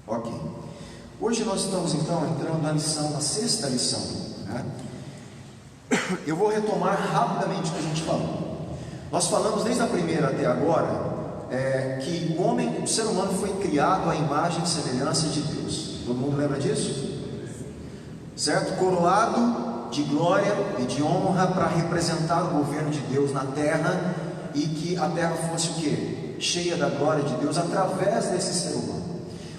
Ok. Hoje nós estamos então entrando na sexta lição, né? Eu vou retomar rapidamente o que a gente falou. Nós falamos desde a primeira até agora que o ser humano foi criado à imagem e semelhança de Deus. Todo mundo lembra disso? Certo? Coroado de glória e de honra para representar o governo de Deus na terra, e que a terra fosse o quê? Cheia da glória de Deus através desse ser humano.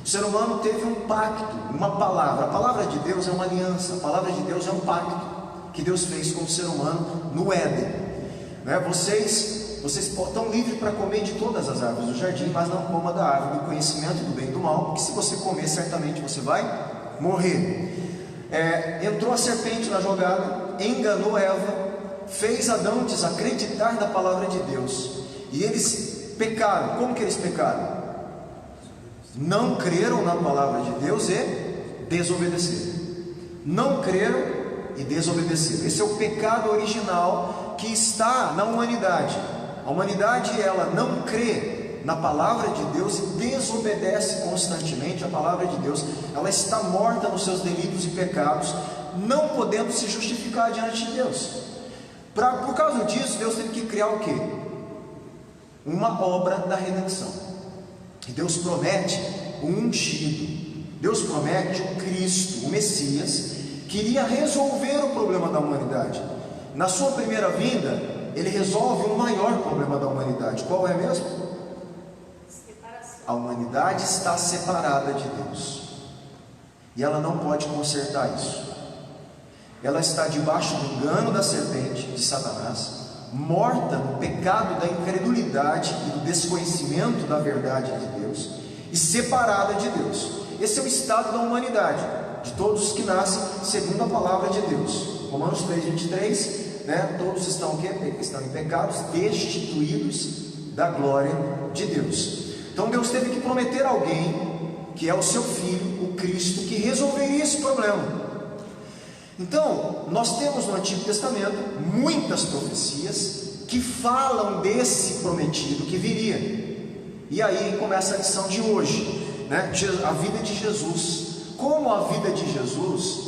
O ser humano teve um pacto, uma palavra. A palavra de Deus é uma aliança, a palavra de Deus é um pacto que Deus fez com o ser humano no Éden, né? Vocês estão livres para comer de todas as árvores do jardim, mas não coma da árvore do conhecimento do bem e do mal, porque se você comer, certamente você vai morrer. Entrou a serpente na jogada, enganou Eva, fez Adão desacreditar da palavra de Deus, e eles pecaram. Como que eles pecaram? Não creram na palavra de Deus e desobedeceram. Não creram e desobedeceram. Esse é o pecado original que está na humanidade. A humanidade, ela não crê na palavra de Deus e desobedece constantemente a palavra de Deus. Ela está morta nos seus delitos e pecados, não podendo se justificar diante de Deus. Por causa disso, Deus teve que criar o quê? Uma obra da redenção. E Deus promete o ungido, Deus promete o Cristo, o Messias, que iria resolver o problema da humanidade. Na sua primeira vinda, Ele resolve o maior problema da humanidade. Qual é mesmo? Separação. A humanidade está separada de Deus, e ela não pode consertar isso. Ela está debaixo do engano da serpente, de Satanás, morta no pecado da incredulidade e do desconhecimento da verdade de Deus, e separada de Deus. Esse é o estado da humanidade, de todos os que nascem segundo a palavra de Deus. Romanos 3:23, né? Todos estão em pecados, destituídos da glória de Deus. Então Deus teve que prometer alguém, que é o seu Filho, o Cristo, que resolveria esse problema. Então, nós temos no Antigo Testamento muitas profecias que falam desse prometido que viria. E aí começa a lição de hoje, né? A vida de Jesus. Como a vida de Jesus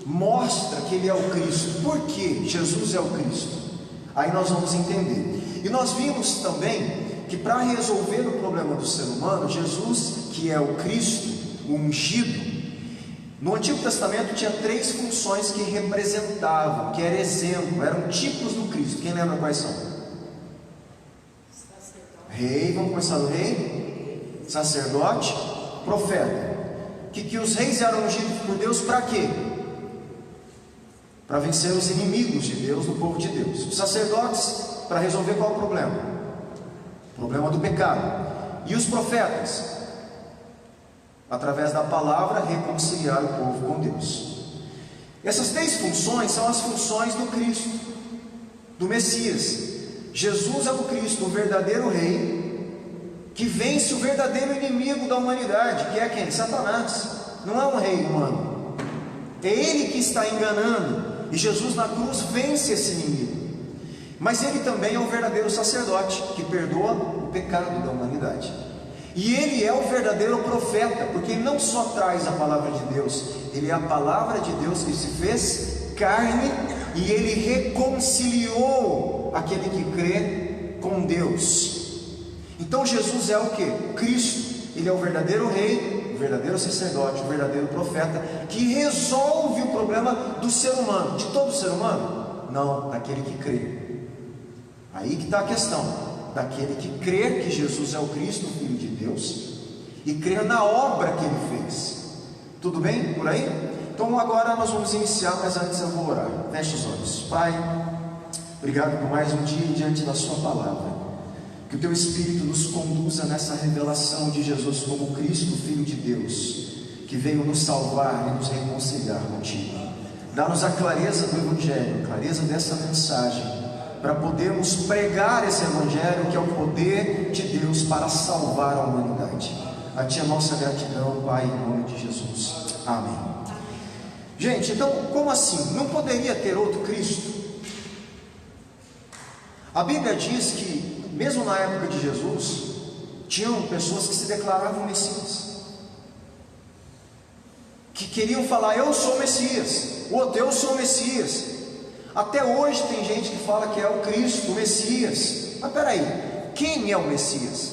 mostra que Ele é o Cristo. Por que Jesus é o Cristo? Aí nós vamos entender. E nós vimos também que para resolver o problema do ser humano, Jesus, que é o Cristo, o ungido, no Antigo Testamento tinha 3 funções que representavam, que era exemplo, eram tipos do Cristo. Quem lembra quais são? Rei, vamos começar do rei, sacerdote, profeta. Que os reis eram ungidos por Deus para quê? Para vencer os inimigos de Deus, do povo de Deus. Os sacerdotes, para resolver qual o problema? O problema do pecado. E os profetas, através da palavra, reconciliar o povo com Deus. Essas 3 funções são as funções do Cristo, do Messias. Jesus é o Cristo, o verdadeiro rei, que vence o verdadeiro inimigo da humanidade, que é quem? Satanás. Não é um rei humano, é ele que está enganando, e Jesus na cruz vence esse inimigo. Mas ele também é o verdadeiro sacerdote, que perdoa o pecado da humanidade. E ele é o verdadeiro profeta, porque ele não só traz a palavra de Deus, ele é a palavra de Deus que se fez carne, e ele reconciliou aquele que crê com Deus. Então Jesus é o que? Cristo. Ele é o verdadeiro rei, o verdadeiro sacerdote, o verdadeiro profeta, que resolve o problema do ser humano. De todo ser humano? Não, daquele que crê. Aí que está a questão. Daquele que crê que Jesus é o Cristo, o Filho de Deus, e crer na obra que Ele fez. Tudo bem por aí? Então agora nós vamos iniciar, mas antes eu vou orar. Feche os olhos. Pai, obrigado por mais um dia diante da Sua palavra. Que o Teu Espírito nos conduza nessa revelação de Jesus como Cristo, Filho de Deus, que veio nos salvar e nos reconciliar contigo. Dá-nos a clareza do Evangelho, a clareza dessa mensagem, para podermos pregar esse Evangelho, que é o poder de Deus para salvar a humanidade. A Ti a nossa gratidão, Pai, em nome de Jesus. Amém. Gente, então, como assim? Não poderia ter outro Cristo? A Bíblia diz que, mesmo na época de Jesus, tinham pessoas que se declaravam Messias. que queriam falar, eu sou o Messias, o outro, eu sou o Messias. Até hoje tem gente que fala que é o Cristo, o Messias. Mas peraí, quem é o Messias?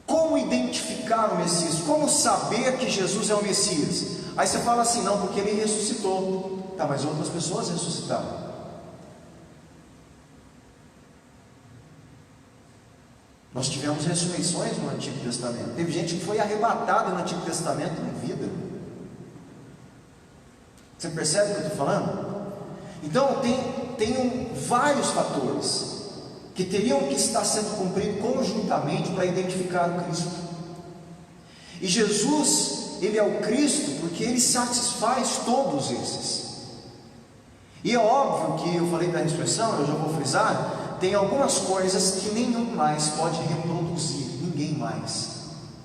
Como identificar o Messias? Como saber que Jesus é o Messias? Aí você fala assim, não, porque ele ressuscitou. Tá, mas outras pessoas ressuscitaram. Nós tivemos ressurreições no Antigo Testamento. Teve gente que foi arrebatada no Antigo Testamento em vida. Você percebe o que eu estou falando? Então tem vários fatores que teriam que estar sendo cumpridos conjuntamente para identificar o Cristo. E Jesus, ele é o Cristo porque ele satisfaz todos esses. E é óbvio que eu falei da ressurreição, eu já vou frisar, tem algumas coisas que nenhum mais pode reproduzir, ninguém mais.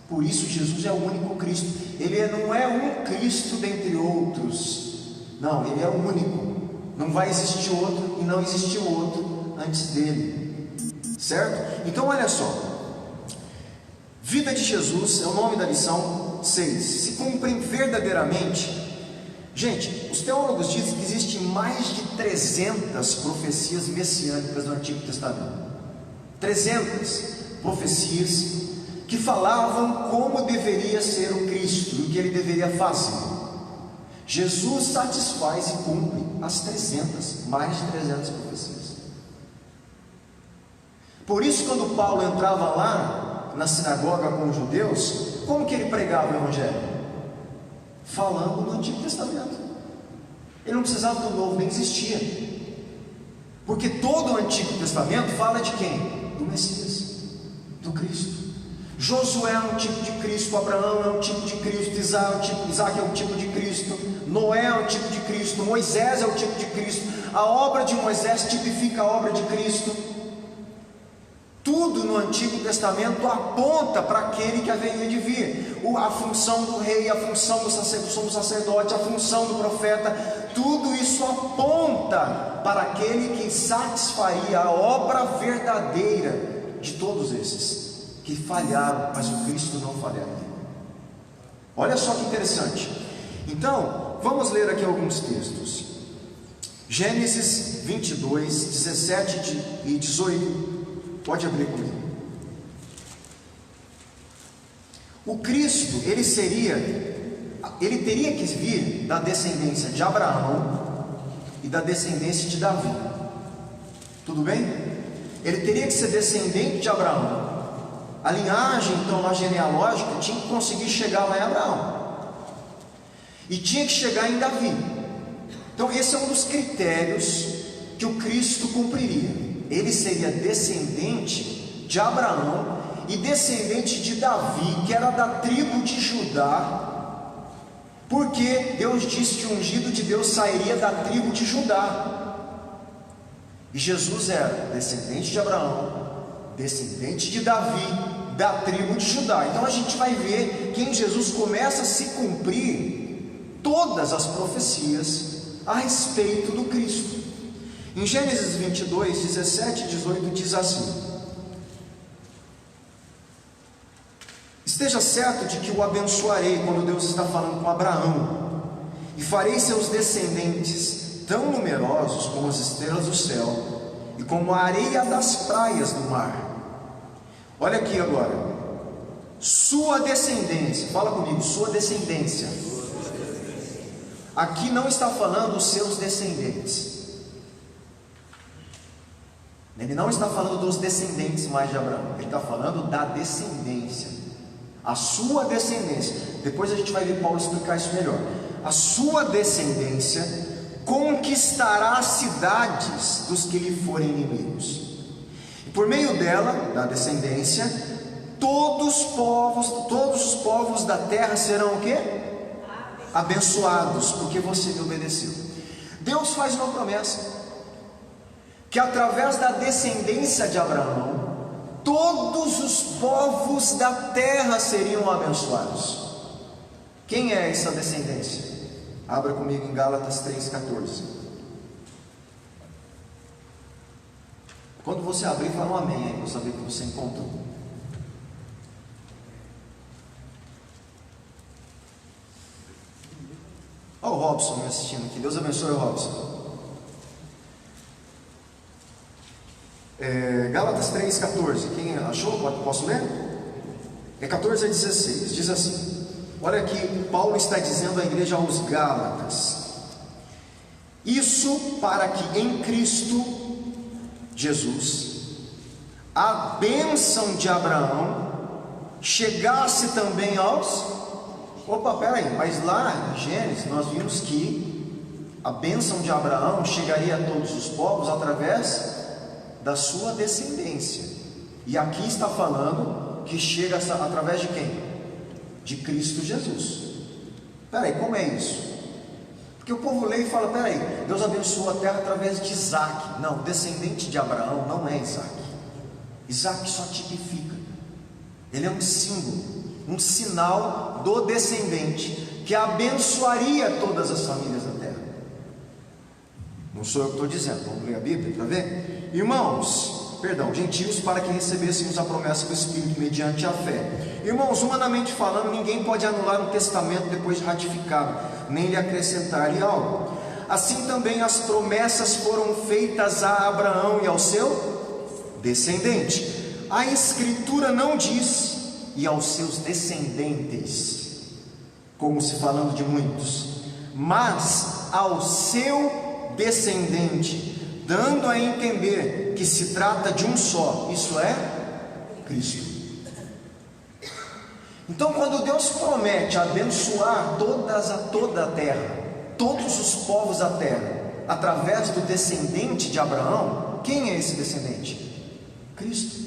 Por isso Jesus é o único Cristo. Ele não é um Cristo dentre outros. Não, ele é o único. Não vai existir outro e não existiu outro antes dele. Certo? Então olha só. Vida de Jesus é o nome da lição 6. Se cumprem verdadeiramente. Gente, os teólogos dizem que existem mais de 300 profecias messiânicas no Antigo Testamento. 300 profecias que falavam como deveria ser o Cristo e o que ele deveria fazer. Jesus satisfaz e cumpre as 300, mais de 300 profecias. Por isso, quando Paulo entrava lá na sinagoga com os judeus, como que ele pregava o Evangelho? Falando do Antigo Testamento. Ele não precisava do Novo, nem existia. Porque todo o Antigo Testamento fala de quem? Do Messias, do Cristo. Josué é um tipo de Cristo, Abraão é um tipo de Cristo, Isaac é um tipo de Cristo, Noé é um tipo de Cristo, Moisés é um tipo de Cristo. A obra de Moisés tipifica a obra de Cristo. Tudo no Antigo Testamento aponta para aquele que haveria de vir. A função do rei, a função do sacerdote, a função do profeta, tudo isso aponta para aquele que satisfaria a obra verdadeira de todos esses que falharam, mas o Cristo não falharia. Olha só que interessante. Então, vamos ler aqui alguns textos. Gênesis 22, 17 e 18. Pode abrir comigo. O Cristo, ele teria que vir da descendência de Abraão e da descendência de Davi. Tudo bem? Ele teria que ser descendente de Abraão. A linhagem, então, a genealógica, tinha que conseguir chegar lá em Abraão. E tinha que chegar em Davi. Então, esse é um dos critérios que o Cristo cumpriria. Ele seria descendente de Abraão e descendente de Davi, que era da tribo de Judá, porque Deus disse que o ungido de Deus sairia da tribo de Judá. E Jesus era descendente de Abraão, descendente de Davi, da tribo de Judá. Então a gente vai ver que em Jesus começa a se cumprir todas as profecias a respeito do Cristo. Em Gênesis 22, 17 e 18 diz assim: esteja certo de que o abençoarei, quando Deus está falando com Abraão, e farei seus descendentes tão numerosos como as estrelas do céu e como a areia das praias do mar. Olha aqui agora, sua descendência, fala comigo, sua descendência. Aqui não está falando os seus descendentes. Ele não está falando dos descendentes mais de Abraão, ele está falando da descendência. A sua descendência, depois a gente vai ver Paulo explicar isso melhor. A sua descendência conquistará as cidades dos que lhe forem inimigos. E por meio dela, da descendência, todos os povos da terra serão o quê? Abençoados, porque você me obedeceu. Deus faz uma promessa, que através da descendência de Abraão, todos os povos da terra seriam abençoados. Quem é essa descendência? Abra comigo em Gálatas 3,14. Quando você abrir, fala um amém aí, para eu saber que você encontrou. Olha o Robson me assistindo aqui. Deus abençoe o Robson. Gálatas 3,14. Quem achou? Posso ler? 14 a 16. Diz assim: olha aqui, Paulo está dizendo à igreja aos Gálatas: isso para que em Cristo Jesus a bênção de Abraão chegasse também aos... Opa, peraí, mas lá em Gênesis nós vimos que a bênção de Abraão chegaria a todos os povos através da sua descendência. E aqui está falando que chega através de quem? De Cristo Jesus. Peraí, como é isso? Porque o povo lê e fala: peraí, Deus abençoou a terra através de Isaac. Não, descendente de Abraão não é Isaac. Isaac só tipifica. Ele é um símbolo, um sinal do descendente que abençoaria todas as famílias da terra. Não sou eu que estou dizendo, vamos ler a Bíblia para ver? Irmãos, gentios, para que recebêssemos a promessa do Espírito mediante a fé. Irmãos, humanamente falando, ninguém pode anular um testamento depois de ratificado, nem lhe acrescentar-lhe algo. Assim também as promessas foram feitas a Abraão e ao seu descendente. A Escritura não diz e aos seus descendentes, como se falando de muitos, mas ao seu descendente, dando a entender que se trata de um só, isso é Cristo. Então, quando Deus promete abençoar toda a terra, todos os povos da terra, através do descendente de Abraão, quem é esse descendente? Cristo.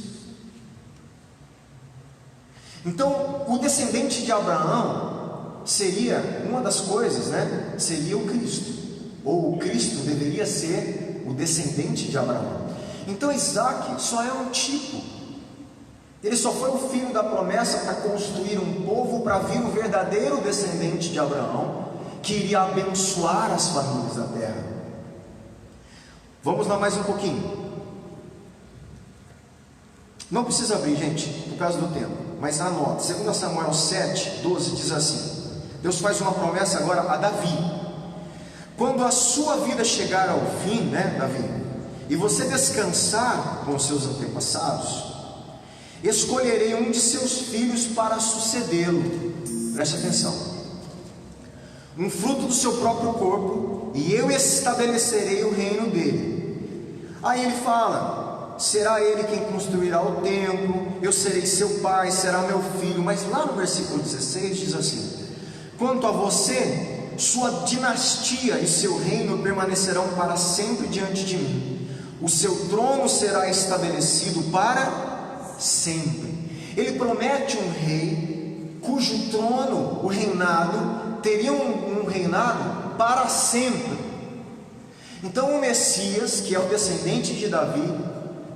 Então, o descendente de Abraão seria, uma das coisas, seria o Cristo, ou o Cristo deveria ser o descendente de Abraão. Então Isaac só é um tipo, ele só foi o filho da promessa para construir um povo, para vir o verdadeiro descendente de Abraão, que iria abençoar as famílias da terra. Vamos lá mais um pouquinho. Não precisa abrir, gente, por causa do tempo, mas anota. 2 Samuel 7:12 diz assim: Deus faz uma promessa agora a Davi: quando a sua vida chegar ao fim, Davi, e você descansar com seus antepassados, escolherei um de seus filhos para sucedê-lo. Preste atenção. Um fruto do seu próprio corpo, e eu estabelecerei o reino dele. Aí ele fala: será ele quem construirá o templo, eu serei seu pai, será meu filho. Mas lá no versículo 16 diz assim: quanto a você, sua dinastia e seu reino permanecerão para sempre diante de mim. O seu trono será estabelecido para sempre. Ele promete um rei cujo trono, o reinado, teria um reinado para sempre. Então o Messias, que é o descendente de Davi,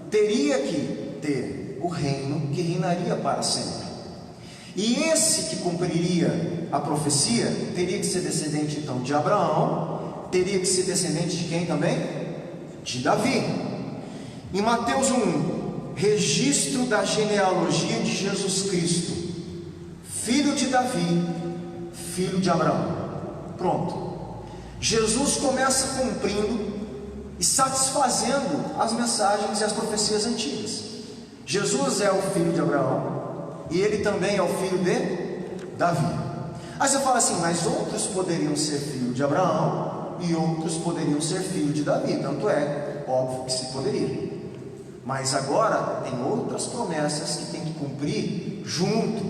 teria que ter o reino que reinaria para sempre. E esse que cumpriria a profecia teria que ser descendente então de Abraão, teria que ser descendente de quem também? De Davi. Em Mateus 1, registro da genealogia de Jesus Cristo, filho de Davi, filho de Abraão. Pronto. Jesus começa cumprindo e satisfazendo as mensagens e as profecias antigas. Jesus é o filho de Abraão e ele também é o filho de Davi. Aí você fala assim: mas outros poderiam ser filho de Abraão e outros poderiam ser filho de Davi. Tanto é, óbvio que se poderia. Mas agora tem outras promessas que tem que cumprir junto,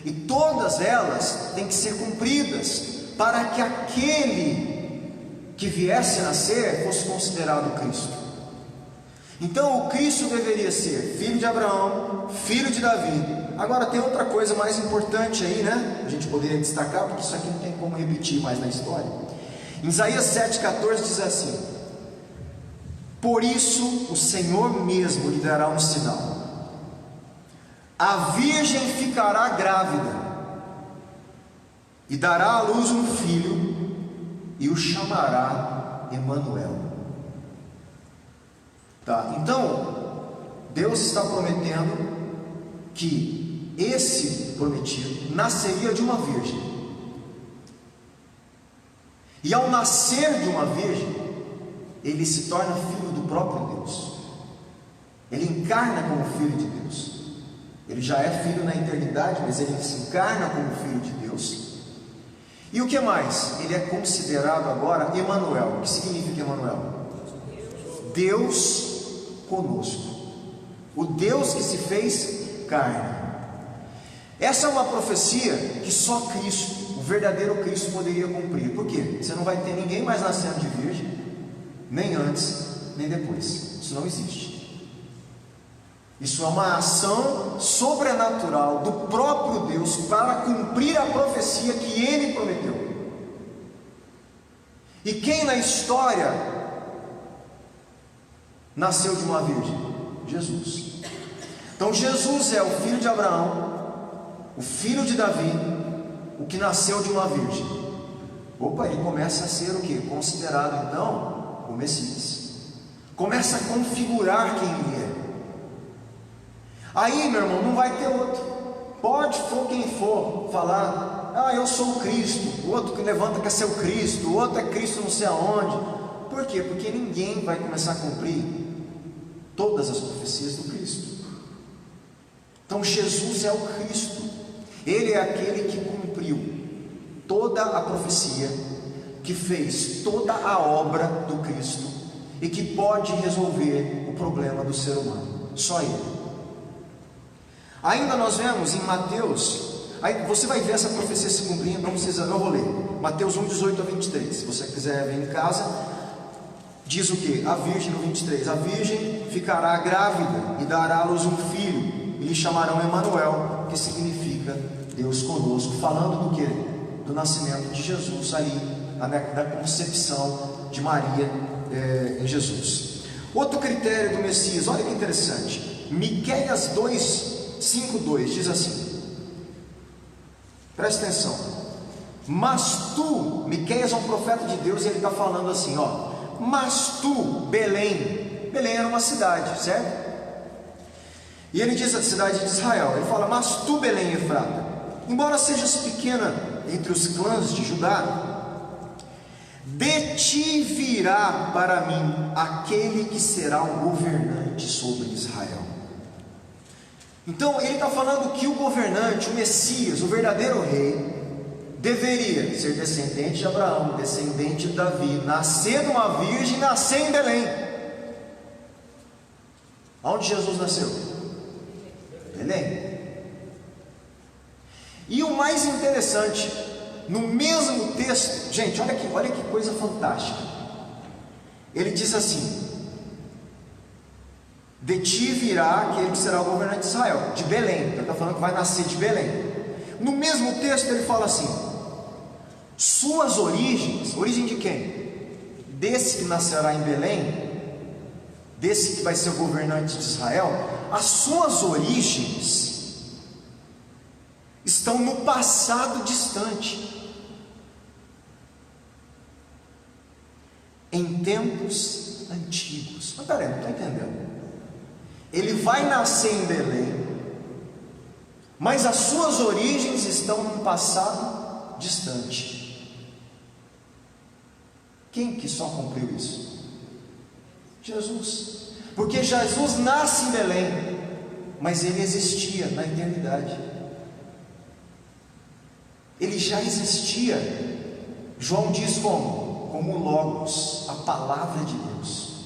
e todas elas têm que ser cumpridas para que aquele que viesse a nascer fosse considerado Cristo. Então o Cristo deveria ser filho de Abraão, filho de Davi. Agora tem outra coisa mais importante aí, a gente poderia destacar, porque isso aqui não tem como repetir mais na história. Em Isaías 7,14 diz assim: por isso o Senhor mesmo lhe dará um sinal: a virgem ficará grávida e dará à luz um filho, e o chamará Emanuel. Então Deus está prometendo que esse prometido nasceria de uma virgem. E ao nascer de uma virgem, ele se torna filho do próprio Deus. Ele encarna como filho de Deus. Ele já é filho na eternidade, mas ele se encarna como filho de Deus. E o que mais? Ele é considerado agora Emanuel. O que significa Emanuel? Deus conosco. O Deus que se fez carne. Essa é uma profecia que só Cristo, o verdadeiro Cristo, poderia cumprir. Por quê? Você não vai ter ninguém mais nascendo de virgem, nem antes, nem depois. Isso não existe. Isso é uma ação sobrenatural do próprio Deus para cumprir a profecia que Ele prometeu. E quem na história nasceu de uma virgem? Jesus. Então Jesus é o filho de Abraão, o filho de Davi, o que nasceu de uma virgem. Opa, ele começa a ser o que? Considerado então o Messias. Começa a configurar quem ele é. Aí, meu irmão, não vai ter outro. Pode for quem for falar, eu sou o Cristo. O outro que levanta quer ser o Cristo. O outro é Cristo não sei aonde. Por quê? Porque ninguém vai começar a cumprir todas as profecias do Cristo. Então Jesus é o Cristo. Ele é aquele que cumpriu toda a profecia, que fez toda a obra do Cristo e que pode resolver o problema do ser humano. Só Ele. Ainda nós vemos em Mateus, aí você vai ver essa profecia se cumprindo, não vou ler. Mateus 1, 18 a 23. Se você quiser ver em casa, diz o que? A virgem, no 23, a virgem ficará grávida e dará à luz um filho, e lhe chamarão Emanuel, que significa Deus conosco, falando do que? Do nascimento de Jesus, aí, da concepção de Maria em Jesus. Outro critério do Messias, olha que interessante, Miqueias 5:2 diz assim, presta atenção, mas tu, Miqueias é um profeta de Deus, e ele está falando assim, mas tu, Belém era uma cidade, certo? E ele diz a cidade de Israel, ele fala, mas tu, Belém Efrata, embora sejas pequena entre os clãs de Judá, de ti virá para mim aquele que será o governante sobre Israel. Então ele está falando que o governante, o Messias, o verdadeiro rei, deveria ser descendente de Abraão, descendente de Davi, nascer de uma virgem, nascer em Belém. Onde Jesus nasceu? Belém. E o mais interessante, no mesmo texto, gente, olha que coisa fantástica. Ele diz assim, de ti virá aquele que será o governante de Israel, de Belém. Ele está falando que vai nascer de Belém. No mesmo texto ele fala assim, suas origens, origem de quem? Desse que nascerá em Belém, desse que vai ser o governante de Israel, as suas origens estão no passado distante, em tempos antigos. Mas peraí, não estou entendendo. Ele vai nascer em Belém, mas as suas origens estão num passado distante. Quem que só cumpriu isso? Jesus. Porque Jesus nasce em Belém, mas ele existia na eternidade. Ele já existia. João diz como Logos, a palavra de Deus.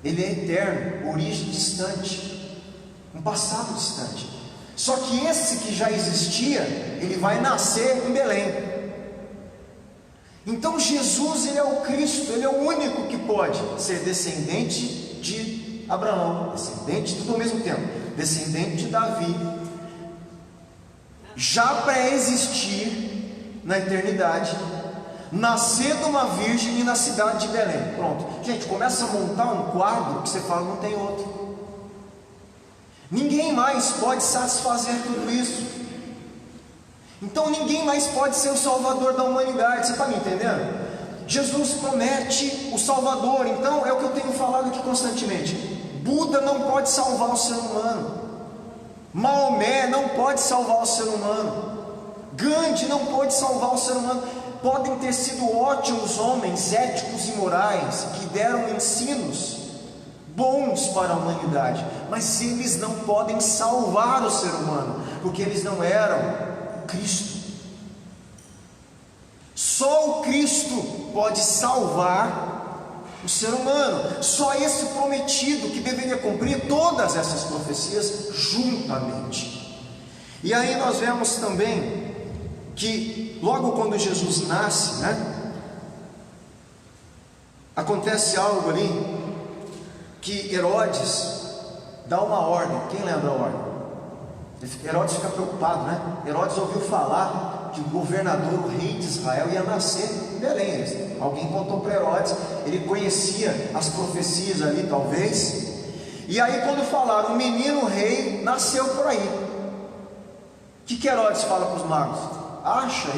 Ele é eterno, origem distante, um passado distante. Só que esse que já existia, ele vai nascer em Belém. Então Jesus, ele é o Cristo, ele é o único que pode ser descendente de Abraão, descendente, tudo ao mesmo tempo, descendente de Davi, já pré-existir na eternidade, nascer de uma virgem e na cidade de Belém. Pronto, gente, começa a montar um quadro que você fala, não tem outro. Ninguém mais pode satisfazer tudo isso. Então ninguém mais pode ser o salvador da humanidade. Você está me entendendo? Jesus promete o salvador. Então é o que eu tenho falado aqui constantemente. Buda não pode salvar o ser humano, Maomé não pode salvar o ser humano, Gandhi não pode salvar o ser humano. podem ter sido ótimos homens éticos e morais, que deram ensinos bons para a humanidade, mas eles não podem salvar o ser humano, porque eles não eram o Cristo. Só o Cristo pode salvar o ser humano, só esse prometido que deveria cumprir todas essas profecias juntamente. E aí nós vemos também que logo quando Jesus nasce, acontece algo ali, que Herodes dá uma ordem. Quem lembra a ordem? Herodes fica preocupado, Herodes ouviu falar que o governador, o rei de Israel, ia nascer em Belém. Alguém contou para Herodes, ele conhecia as profecias ali talvez, e aí quando falaram, o menino rei nasceu por aí, o que Herodes fala para os magos? Acha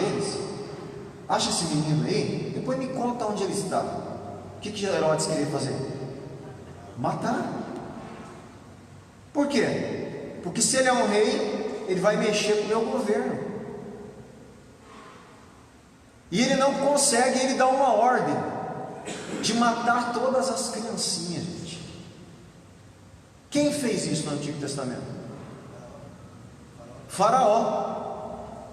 esse menino aí, depois me conta onde ele está. O que Herodes queria fazer? Matar. Por quê? Porque se ele é um rei, ele vai mexer com o meu governo, e ele não consegue, ele dá uma ordem de matar todas as criancinhas, gente. Quem fez isso no Antigo Testamento? Faraó.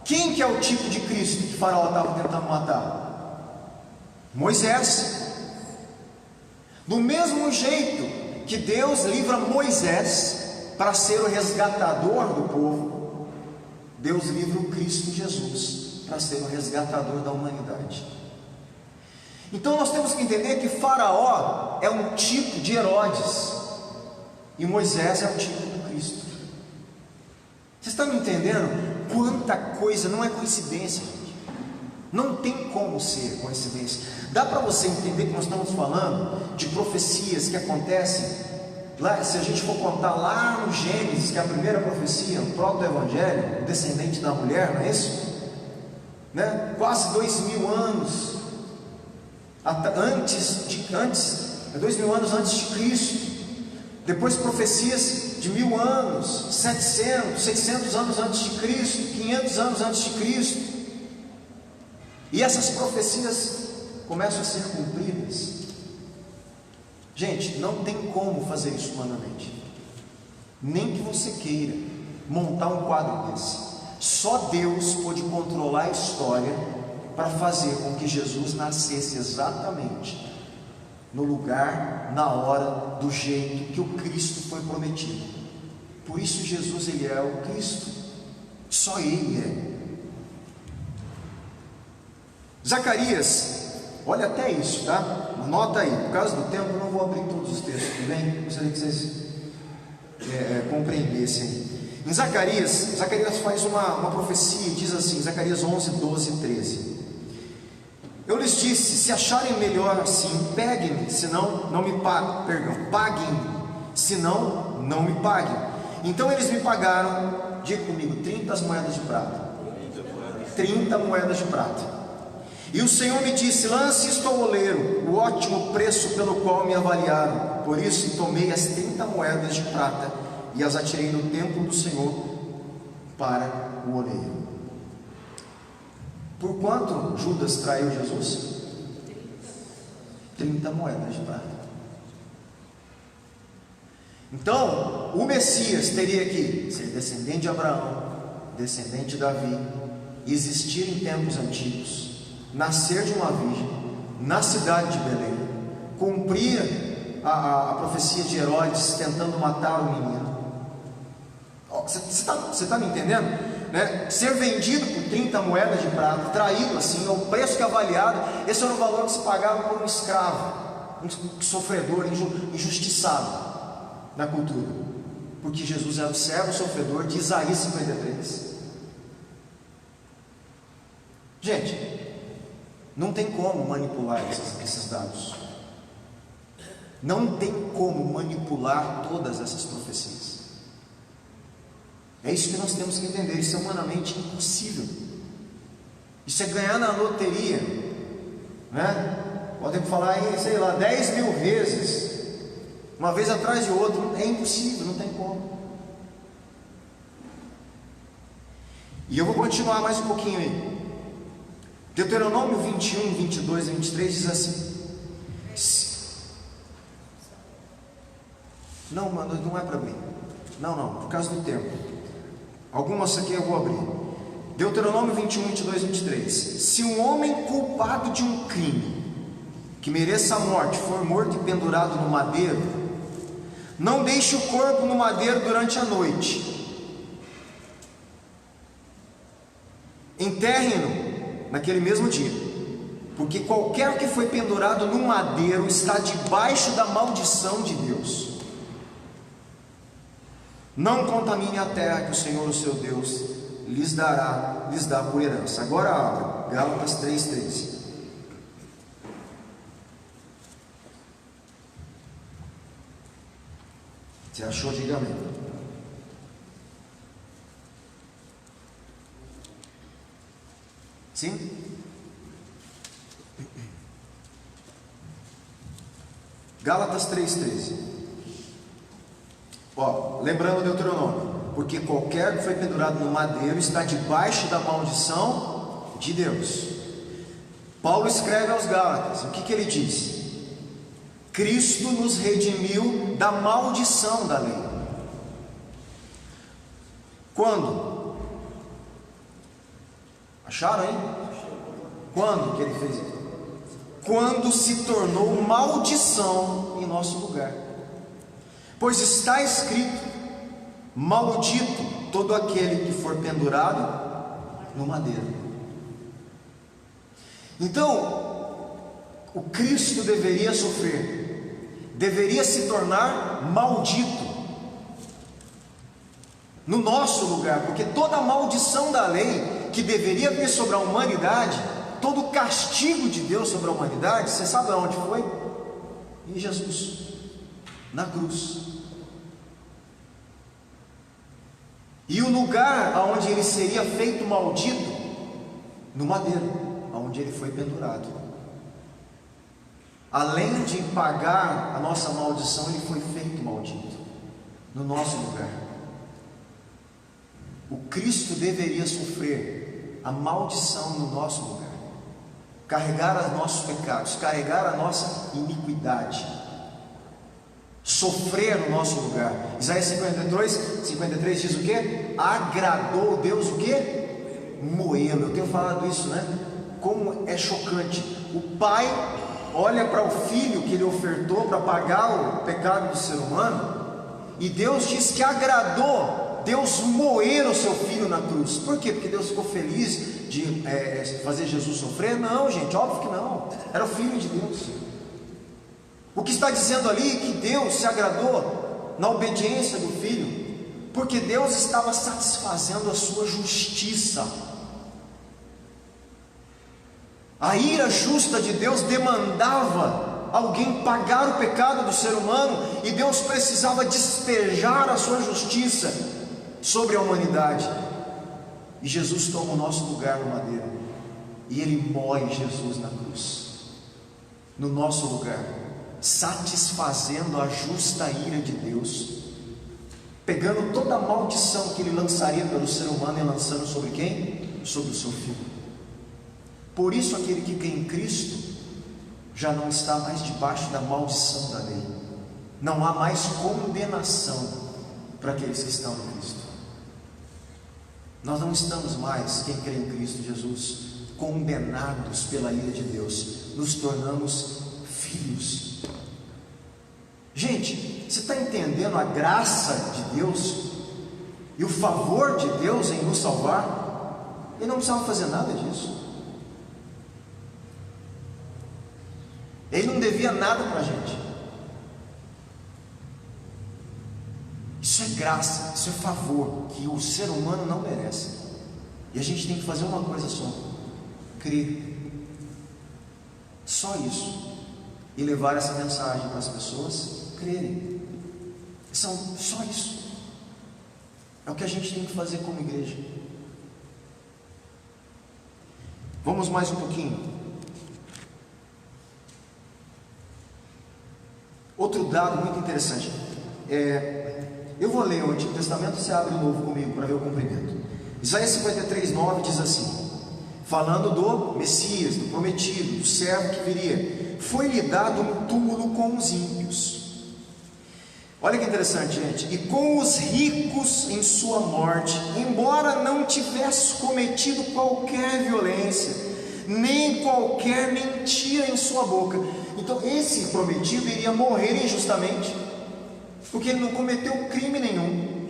Quem que é o tipo de Cristo que Faraó estava tentando matar? Moisés. Do mesmo jeito que Deus livra Moisés para ser o resgatador do povo, Deus livra o Cristo Jesus para ser o resgatador da humanidade. Então nós temos que entender que Faraó é um tipo de Herodes e Moisés é o tipo do Cristo. Vocês estão me entendendo? Quanta coisa, não é coincidência, gente. Não tem como ser coincidência. Dá para você entender que nós estamos falando de profecias que acontecem lá, se a gente for contar lá no Gênesis, que é a primeira profecia, o proto-evangelho, o descendente da mulher, não é isso? Quase 2000 anos antes 2000 anos antes de Cristo. Depois profecias de 1000 anos, 700, 600 anos antes de Cristo, 500 anos antes de Cristo. E essas profecias começam a ser cumpridas. Gente, não tem como fazer isso humanamente, nem que você queira montar um quadro desse. Só Deus pôde controlar a história para fazer com que Jesus nascesse exatamente no lugar, na hora, do jeito que o Cristo foi prometido. Por isso Jesus, ele é o Cristo. Só ele é. Zacarias, olha até isso, tá? Anota aí, por causa do tempo eu não vou abrir todos os textos, tudo bem? Gostaria que vocês compreendessem. Em Zacarias faz uma profecia e diz assim, Zacarias 11, 12 e 13: eu lhes disse, se acharem melhor assim, peguem-me, senão não me paguem, paguem-me, senão não me paguem. Então eles me pagaram, diga comigo, 30 moedas de prata. 30 moedas de prata. E o Senhor me disse, lance isto ao oleiro, o ótimo preço pelo qual me avaliaram. Por isso tomei as 30 moedas de prata e as atirei no templo do Senhor para o oleiro. Por quanto Judas traiu Jesus? 30 moedas de prata. Então, o Messias teria que ser descendente de Abraão, descendente de Davi, existir em tempos antigos, nascer de uma virgem, na cidade de Belém, cumprir a profecia de Herodes tentando matar o menino. Você está me entendendo? Ser vendido por 30 moedas de prata, traído assim, o preço que é avaliado, esse era o valor que se pagava por um escravo, um sofredor, injustiçado na cultura, porque Jesus era o servo sofredor de Isaías 53. Gente, não tem como manipular esses dados, não tem como manipular todas essas profecias. É isso que nós temos que entender. Isso é humanamente impossível. Isso é ganhar na loteria, Podem falar aí, sei lá, 10.000 vezes, uma vez atrás de outra. É impossível, não tem como. E eu vou continuar mais um pouquinho aí. Deuteronômio 21, 22 e 23 diz assim. Não, mano, não é para mim. Não, por causa do tempo. Algumas aqui eu vou abrir. Deuteronômio 21, 22 e 23. Se um homem culpado de um crime que mereça a morte for morto e pendurado no madeiro, não deixe o corpo no madeiro durante a noite. Enterre-no naquele mesmo dia, porque qualquer que foi pendurado no madeiro está debaixo da maldição de Deus. Não contamine a terra que o Senhor, o seu Deus, lhes dá por herança. Agora abra Gálatas 3:13. Você achou? Diga amém. Sim? Gálatas 3:13. Lembrando o Deuteronômio, porque qualquer que foi pendurado no madeiro está debaixo da maldição de Deus. Paulo escreve aos Gálatas, o que ele diz? Cristo nos redimiu da maldição da lei. Quando? Acharam, hein? Quando que ele fez isso? Quando se tornou maldição em nosso lugar. Pois está escrito: maldito todo aquele que for pendurado no madeiro. Então, o Cristo deveria sofrer, deveria se tornar maldito no nosso lugar, porque toda a maldição da lei que deveria vir sobre a humanidade, todo o castigo de Deus sobre a humanidade, você sabe aonde foi? Em Jesus, na cruz. E o lugar aonde ele seria feito maldito, no madeiro, aonde ele foi pendurado. Além de pagar a nossa maldição, ele foi feito maldito no nosso lugar. O Cristo deveria sofrer a maldição no nosso lugar, carregar os nossos pecados, carregar a nossa iniquidade, sofrer no nosso lugar. Isaías 53 diz o que? Agradou Deus o que? Moê-lo. Eu tenho falado isso, né? Como é chocante. O pai olha para o filho que ele ofertou para pagar o pecado do ser humano, e Deus diz que agradou Deus moer o seu filho na cruz. Por quê? Porque Deus ficou feliz de fazer Jesus sofrer? Não, gente, óbvio que não. Era o filho de Deus. O que está dizendo ali é que Deus se agradou na obediência do filho, porque Deus estava satisfazendo a sua justiça. A ira justa de Deus demandava alguém pagar o pecado do ser humano, e Deus precisava despejar a sua justiça sobre a humanidade. E Jesus toma o nosso lugar no madeiro, e ele moe Jesus na cruz, no nosso lugar, satisfazendo a justa ira de Deus, pegando toda a maldição que ele lançaria pelo ser humano e lançando sobre quem? Sobre o seu filho. Por isso aquele que crê em Cristo já não está mais debaixo da maldição da lei. Não há mais condenação para aqueles que estão em Cristo. Nós não estamos mais, quem crê em Cristo Jesus, condenados pela ira de Deus. Nos tornamos filhos. Gente, você está entendendo a graça de Deus e o favor de Deus em nos salvar? Ele não precisava fazer nada disso. Ele não devia nada para a gente. Isso é graça, isso é favor que o ser humano não merece. E a gente tem que fazer uma coisa só: crer. Só isso. E levar essa mensagem para as pessoas crerem. Só isso. É o que a gente tem que fazer como igreja. Vamos mais um pouquinho. Outro dado muito interessante. Eu vou ler o Antigo Testamento, você abre o Novo comigo para ver o cumprimento. Isaías 53:9 diz assim: falando do Messias, do prometido, do servo que viria. Foi-lhe dado um túmulo com os ímpios. Olha que interessante, gente. E com os ricos em sua morte, embora não tivesse cometido qualquer violência, nem qualquer mentira em sua boca. Então esse prometido iria morrer injustamente, porque ele não cometeu crime nenhum,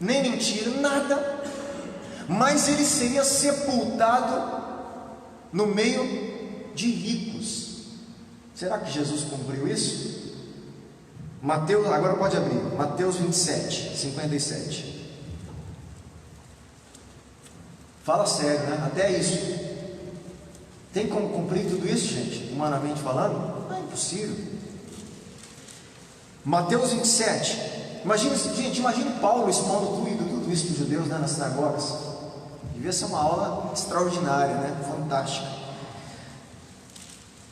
nem mentira, nada. Mas ele seria sepultado no meio de ricos. Será que Jesus cumpriu isso? Mateus, agora pode abrir, Mateus 27, 57. Fala sério, né? Até isso. Tem como cumprir tudo isso, gente? Humanamente falando? Não é impossível. Mateus 27. Imagina, gente, imagina Paulo expondo tudo isso para os judeus, né, nas sinagogas. Devia ser uma aula extraordinária, né? Fantástica.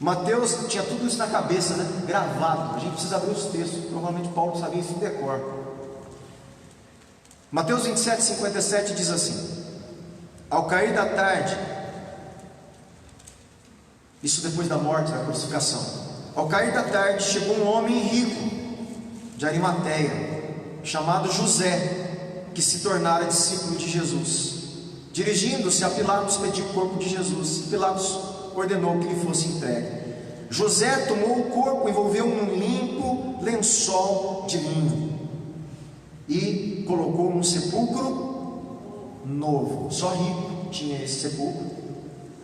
Mateus tinha tudo isso na cabeça, né? Gravado. A gente precisa abrir os textos. Provavelmente Paulo sabia isso em decor. Mateus 27, 57 diz assim: ao cair da tarde, isso depois da morte, da crucificação, ao cair da tarde chegou um homem rico de Arimateia, chamado José, que se tornara discípulo de Jesus. Dirigindo-se a Pilatos, pediu o corpo de Jesus. Pilatos ordenou que lhe fosse entregue. José tomou o corpo, envolveu num limpo lençol de linho e colocou num sepulcro novo. Só rico tinha esse sepulcro.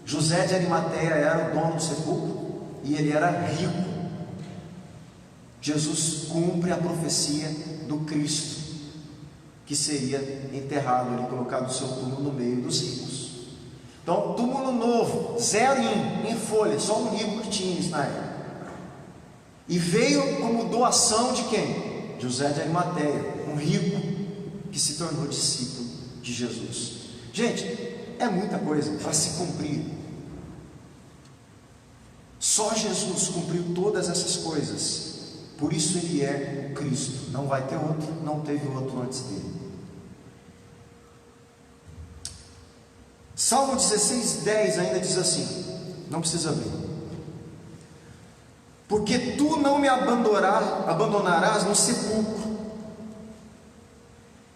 José de Arimateia era o dono do sepulcro e ele era rico. Jesus cumpre a profecia do Cristo, que seria enterrado ali, colocado o seu túmulo no meio dos ricos. Então, túmulo novo, zero em folha, só um rico que tinha isso na época. E veio como doação de quem? José de Arimateia, um rico que se tornou discípulo de Jesus. Gente, é muita coisa para se cumprir. Só Jesus cumpriu todas essas coisas. Por isso ele é o Cristo. Não vai ter outro, não teve outro antes dele. Salmo 16:10 ainda diz assim, não precisa abrir: porque tu não me abandonarás no sepulcro,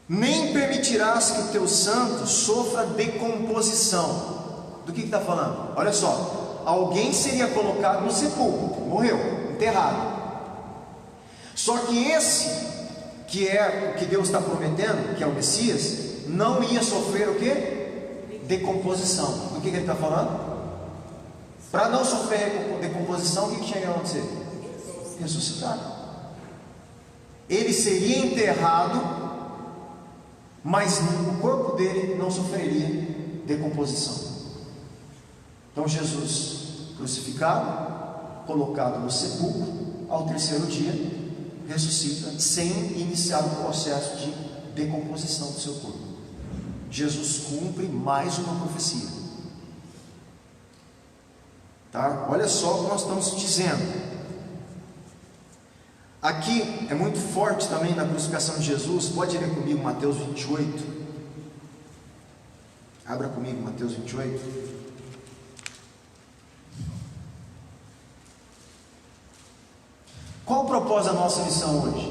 nem permitirás que o teu santo sofra decomposição. Do que está falando? Olha só, alguém seria colocado no sepulcro, morreu, enterrado. Só que esse, que é o que Deus está prometendo, que é o Messias, não ia sofrer o quê? Decomposição. Do que ele está falando? Para não sofrer decomposição, o que tinha que acontecer? Ressuscitar. Ele seria enterrado, mas o corpo dele não sofreria decomposição. Então Jesus, crucificado, colocado no sepulcro, ao terceiro dia ressuscita, sem iniciar o processo de decomposição do seu corpo. Jesus cumpre mais uma profecia. Tá? Olha só o que nós estamos dizendo. Aqui é muito forte também na crucificação de Jesus. Pode ler comigo Mateus 28. Abra comigo Mateus 28. Qual o propósito da nossa missão hoje?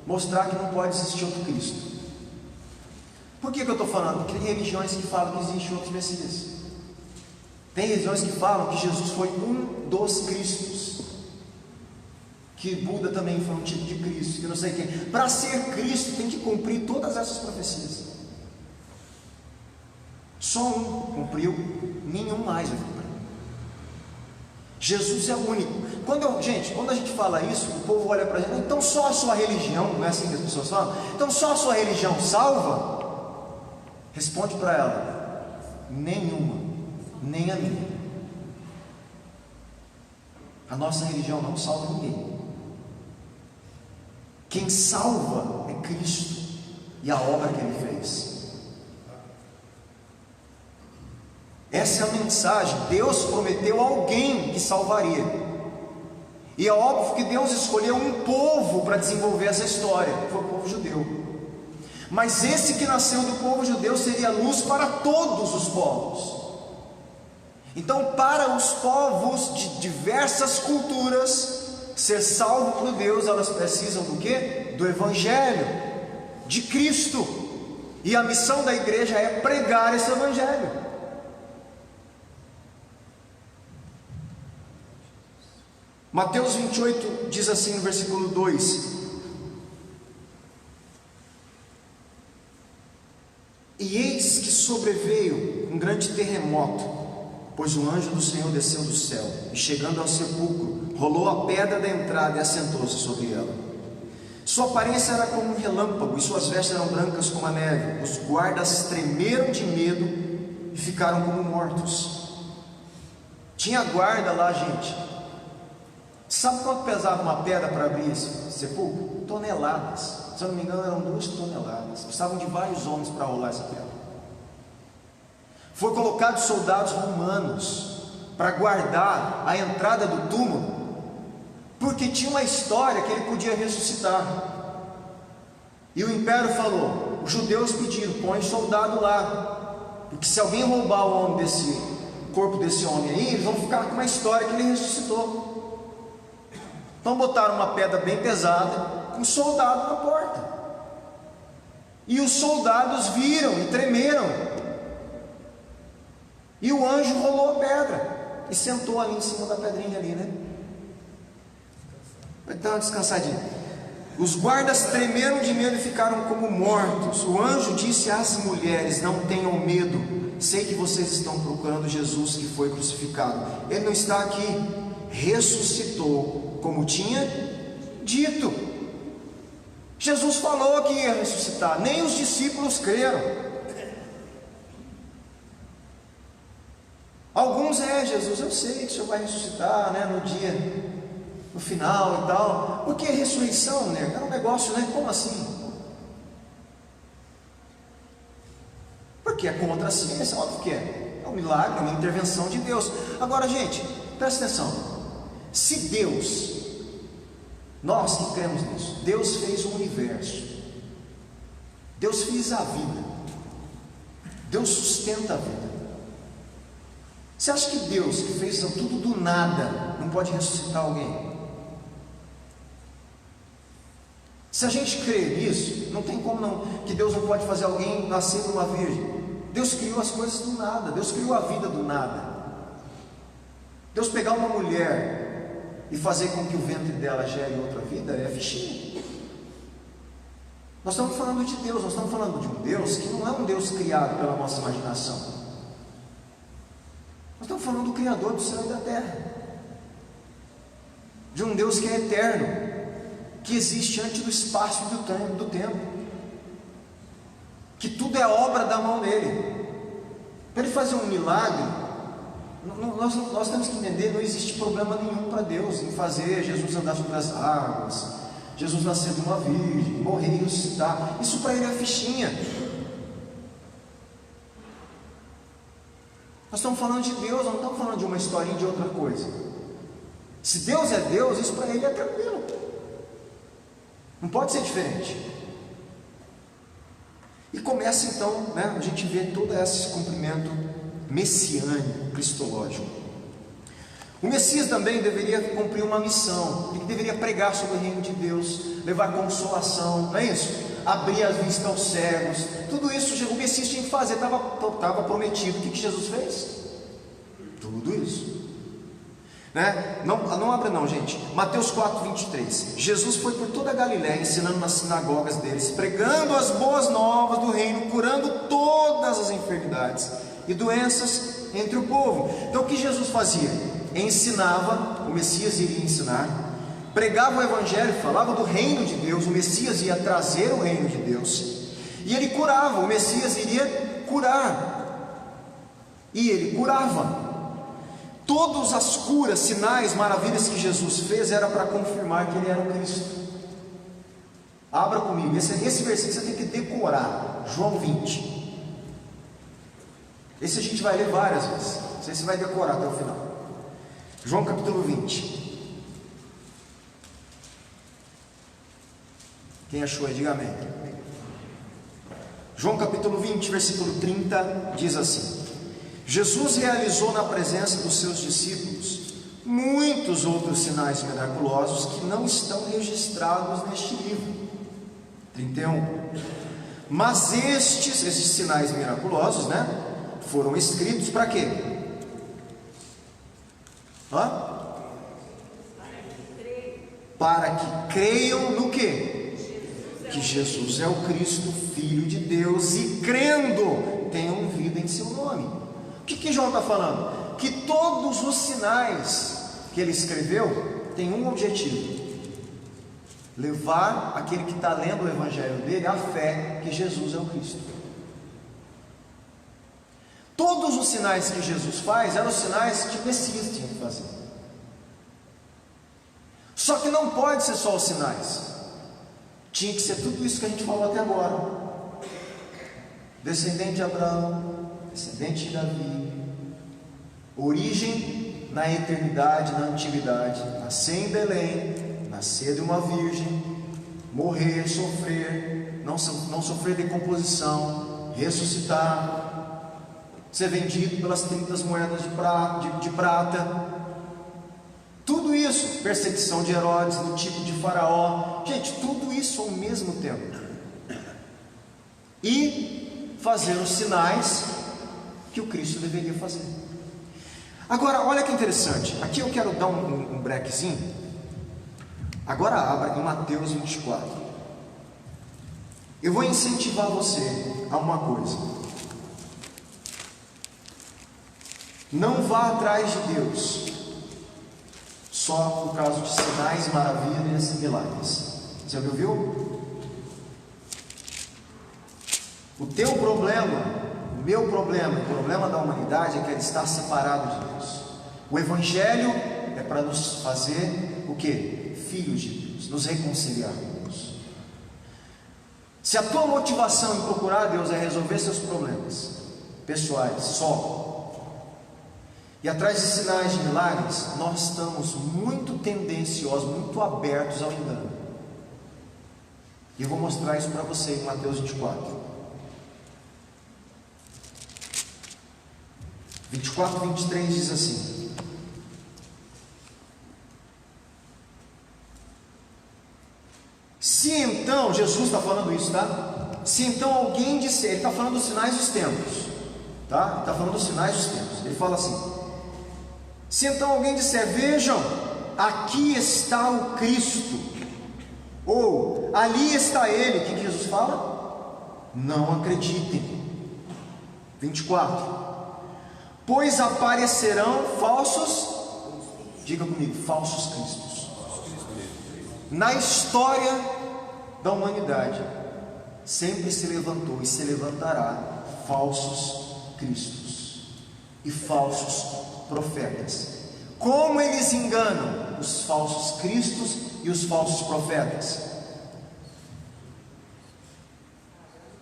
Mostrar que não pode existir outro Cristo. Por que eu estou falando? Porque tem religiões que falam que existe outros Messias. Tem religiões que falam que Jesus foi um dos Cristos, que Buda também foi um tipo de Cristo, que não sei quem. Para ser Cristo tem que cumprir todas essas profecias. Só um cumpriu, nenhum mais vai cumprir. Jesus é o único. Quando a gente fala isso, o povo olha para a gente: então só a sua religião, não é assim que as pessoas falam? Então só a sua religião salva? Responde para ela: nenhuma, nem a minha. A nossa religião não salva ninguém. Quem salva é Cristo e a obra que Ele fez. Essa é a mensagem. Deus prometeu alguém que salvaria, e é óbvio que Deus escolheu um povo para desenvolver essa história. Foi o povo judeu. Mas esse que nasceu do povo judeu seria luz para todos os povos. Então, para os povos de diversas culturas ser salvo por Deus, elas precisam do quê? Do Evangelho de Cristo. E a missão da igreja é pregar esse Evangelho. Mateus 28 diz assim no versículo 2: E eis que sobreveio um grande terremoto, pois o anjo do Senhor desceu do céu, e chegando ao sepulcro, rolou a pedra da entrada e assentou-se sobre ela. Sua aparência era como um relâmpago, e suas vestes eram brancas como a neve. Os guardas tremeram de medo e ficaram como mortos. Tinha guarda lá, gente. Sabe quanto pesava uma pedra para abrir esse sepulcro? Toneladas. Se eu não me engano, eram 2 toneladas. Precisavam de vários homens para rolar essa pedra. Foi colocado soldados romanos para guardar a entrada do túmulo, porque tinha uma história que ele podia ressuscitar. E o império falou: os judeus pediram, põe soldado lá, porque se alguém roubar o corpo desse homem aí, eles vão ficar com uma história que ele ressuscitou. Então botaram uma pedra bem pesada, com um soldado na porta, e os soldados viram e tremeram, e o anjo rolou a pedra e sentou ali em cima da pedrinha ali, né? Vai dar uma descansadinha. Os guardas tremeram de medo e ficaram como mortos. O anjo disse às mulheres: não tenham medo, sei que vocês estão procurando Jesus que foi crucificado. Ele não está aqui, ressuscitou, como tinha dito. Jesus falou que ia ressuscitar, nem os discípulos creram. Alguns, Jesus, eu sei que o Senhor vai ressuscitar, né, no final e tal. Porque a ressurreição, né, é um negócio, né, como assim? Porque é contra a ciência, óbvio que é um milagre, é uma intervenção de Deus. Agora, gente, presta atenção. Se Deus, nós que cremos nisso, Deus fez o universo, Deus fez a vida, Deus sustenta a vida. Você acha que Deus, que fez tudo do nada, não pode ressuscitar alguém? Se a gente crer nisso, não tem como não, que Deus não pode fazer alguém nascer de uma virgem. Deus criou as coisas do nada, Deus criou a vida do nada. Deus pegar uma mulher e fazer com que o ventre dela gere outra vida é fichinha. Nós estamos falando de Deus, nós estamos falando de um Deus que não é um Deus criado pela nossa imaginação. Nós estamos falando do Criador do céu e da terra, de um Deus que é eterno, que existe antes do espaço e do tempo, que tudo é obra da mão dele. Para ele fazer um milagre, nós temos que entender, não existe problema nenhum para Deus em fazer Jesus andar sobre as águas, Jesus nascer de uma virgem, morrer e ressuscitar. Isso para ele é fichinha. Nós estamos falando de Deus, não estamos falando de uma historinha de outra coisa. Se Deus é Deus, isso para ele é tranquilo, não pode ser diferente. E começa então, né, a gente vê todo esse cumprimento messiânico, cristológico. O Messias também deveria cumprir uma missão, ele deveria pregar sobre o reino de Deus, levar consolação, não é isso? Abrir as vistas aos cegos, tudo isso o Messias tinha que fazer, estava prometido. O que Jesus fez? Tudo isso, né? Não abra não, gente. Mateus 4:23. Jesus foi por toda a Galiléia, ensinando nas sinagogas deles, pregando as boas novas do reino, curando todas as enfermidades e doenças entre o povo. Então o que Jesus fazia? Ensinava, o Messias iria ensinar, pregava o Evangelho, falava do reino de Deus, o Messias ia trazer o reino de Deus, e ele curava, o Messias iria curar, e ele curava. Todas as curas, sinais, maravilhas que Jesus fez era para confirmar que ele era o Cristo. Abra comigo, esse versículo você tem que decorar, João 20. Esse a gente vai ler várias vezes, não sei se você vai decorar até o final. João capítulo 20. Quem achou aí, diga amém. João capítulo 20, versículo 30, diz assim: Jesus realizou na presença dos seus discípulos muitos outros sinais miraculosos que não estão registrados neste livro. 31. Mas estes sinais miraculosos, foram escritos para quê? Para que creiam no quê? Que Jesus é o Cristo, Filho de Deus, e crendo, tenham vida em seu nome. O que João está falando? Que todos os sinais que ele escreveu têm um objetivo: levar aquele que está lendo o evangelho dele à fé que Jesus é o Cristo. Todos os sinais que Jesus faz eram os sinais que o Messias tinha que fazer. Só que não pode ser só os sinais, tinha que ser tudo isso que a gente falou até agora: descendente de Abraão, descendente de Davi, origem na eternidade, na antiguidade, nascer em Belém, nascer de uma virgem, morrer, sofrer, não sofrer decomposição, ressuscitar, ser vendido pelas 30 moedas de prata, tudo isso, perseguição de Herodes, no tipo de Faraó, gente, tudo isso ao mesmo tempo, e fazer os sinais que o Cristo deveria fazer. Agora, olha que interessante, aqui eu quero dar um brequezinho. Agora abra em Mateus 24. Eu vou incentivar você a uma coisa: não vá atrás de Deus só por causa de sinais, maravilhas e milagres. Você já ouviu? O teu problema, o meu problema, o problema da humanidade é que ele está separado de Deus. O Evangelho é para nos fazer o quê? Filhos de Deus, nos reconciliar com Deus. Se a tua motivação em procurar Deus é resolver seus problemas pessoais só, e atrás de sinais de milagres, nós estamos muito tendenciosos, muito abertos ao engano. E eu vou mostrar isso para você em Mateus 24. 24, 23 diz assim: se então, Jesus está falando isso, tá? Se então alguém disser, ele está falando dos sinais dos tempos, tá? Ele está falando dos sinais dos tempos. Ele fala assim: se então alguém disser, vejam, aqui está o Cristo, ou ali está ele, o que Jesus fala? Não acreditem. 24. Pois aparecerão falsos, diga comigo, falsos cristos. Na história da humanidade, sempre se levantou e se levantará falsos cristos e falsos profetas. Como eles enganam os falsos cristos e os falsos profetas?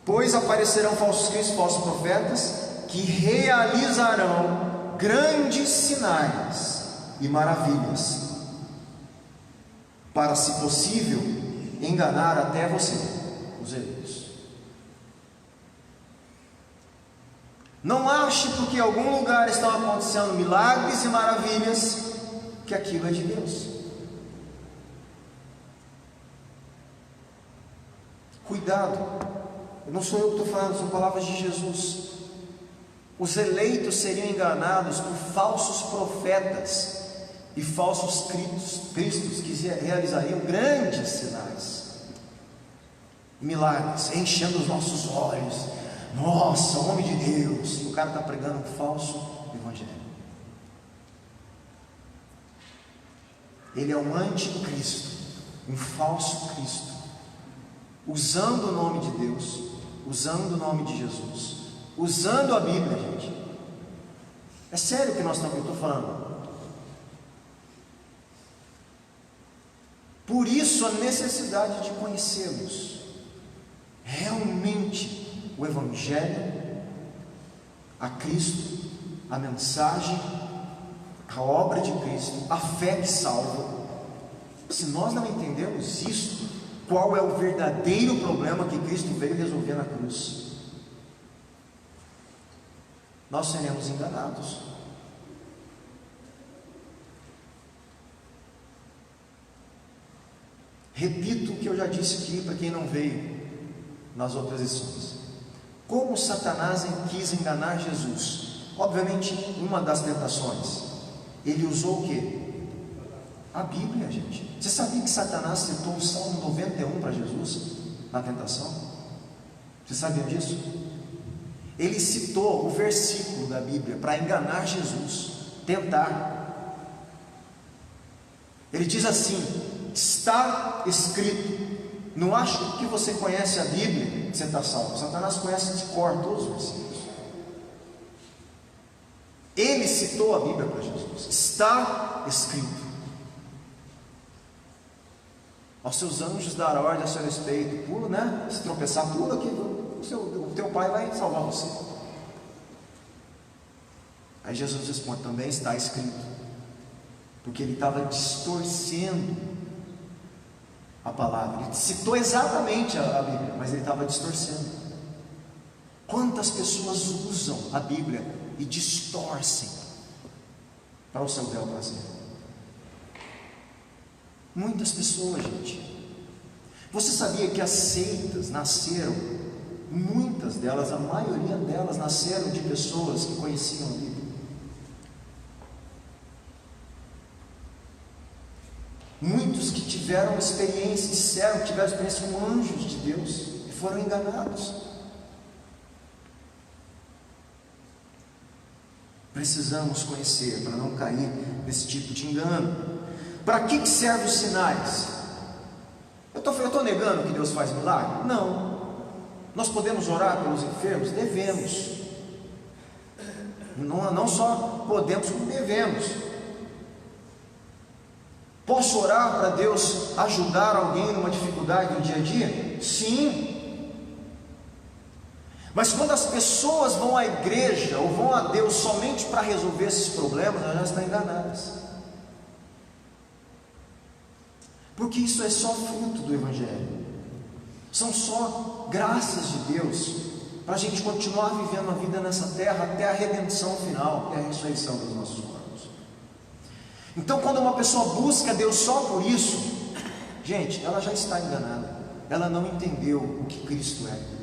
Pois aparecerão falsos cristos e falsos profetas, que realizarão grandes sinais e maravilhas, para, se possível, enganar até você, os eleitos. Não ache porque em algum lugar estão acontecendo milagres e maravilhas que aquilo é de Deus. Cuidado, não sou eu que estou falando, são palavras de Jesus. Os eleitos seriam enganados por falsos profetas e falsos cristos que realizariam grandes sinais, milagres, enchendo os nossos olhos. Nossa, homem de Deus! E o cara está pregando um falso evangelho. Ele é um anticristo, um falso Cristo, usando o nome de Deus, usando o nome de Jesus, usando a Bíblia, gente. É sério que eu estou falando. Por isso a necessidade de conhecermos realmente o Evangelho, a Cristo, a mensagem, a obra de Cristo, a fé que salva. Se nós não entendemos isso, qual é o verdadeiro problema que Cristo veio resolver na cruz? nós seremos enganados. Repito o que eu já disse aqui para quem não veio nas outras lições. Como Satanás quis enganar Jesus? Obviamente, uma das tentações, ele usou o quê? A Bíblia, gente. Você sabia que Satanás citou o Salmo 91 para Jesus na tentação? Vocês sabiam disso? Ele citou o versículo da Bíblia para enganar Jesus, tentar. Ele diz assim: está escrito. Não acho que você conhece a Bíblia, você está salvo. Satanás conhece de cor todos os versículos. Ele citou a Bíblia para Jesus. Está escrito. Aos seus anjos dará ordem a seu respeito. Pula, né? Se tropeçar, pula que o teu pai vai salvar você. Aí Jesus responde: também está escrito. Porque ele estava distorcendo a palavra. Ele citou exatamente a Bíblia, mas ele estava distorcendo. Quantas pessoas usam a Bíblia e distorcem para o seu bel prazer? Muitas pessoas, gente. Você sabia que as seitas nasceram, muitas delas, a maioria delas nasceram de pessoas que conheciam a Bíblia? Muitos que tiveram experiência, disseram que tiveram experiência com anjos de Deus e foram enganados. Precisamos conhecer para não cair nesse tipo de engano. Para que servem os sinais? Eu estou negando que Deus faz milagre? Não. Nós podemos orar pelos enfermos? Devemos. Não só podemos, como devemos. Posso orar para Deus ajudar alguém numa dificuldade no dia a dia? Sim. Mas quando as pessoas vão à igreja ou vão a Deus somente para resolver esses problemas, elas já estão enganadas. Porque isso é só fruto do Evangelho. São só graças de Deus para a gente continuar vivendo a vida nessa terra até a redenção final, até a ressurreição dos nossos corpos. Então, quando uma pessoa busca Deus só por isso, gente, ela já está enganada. Ela não entendeu o que Cristo é.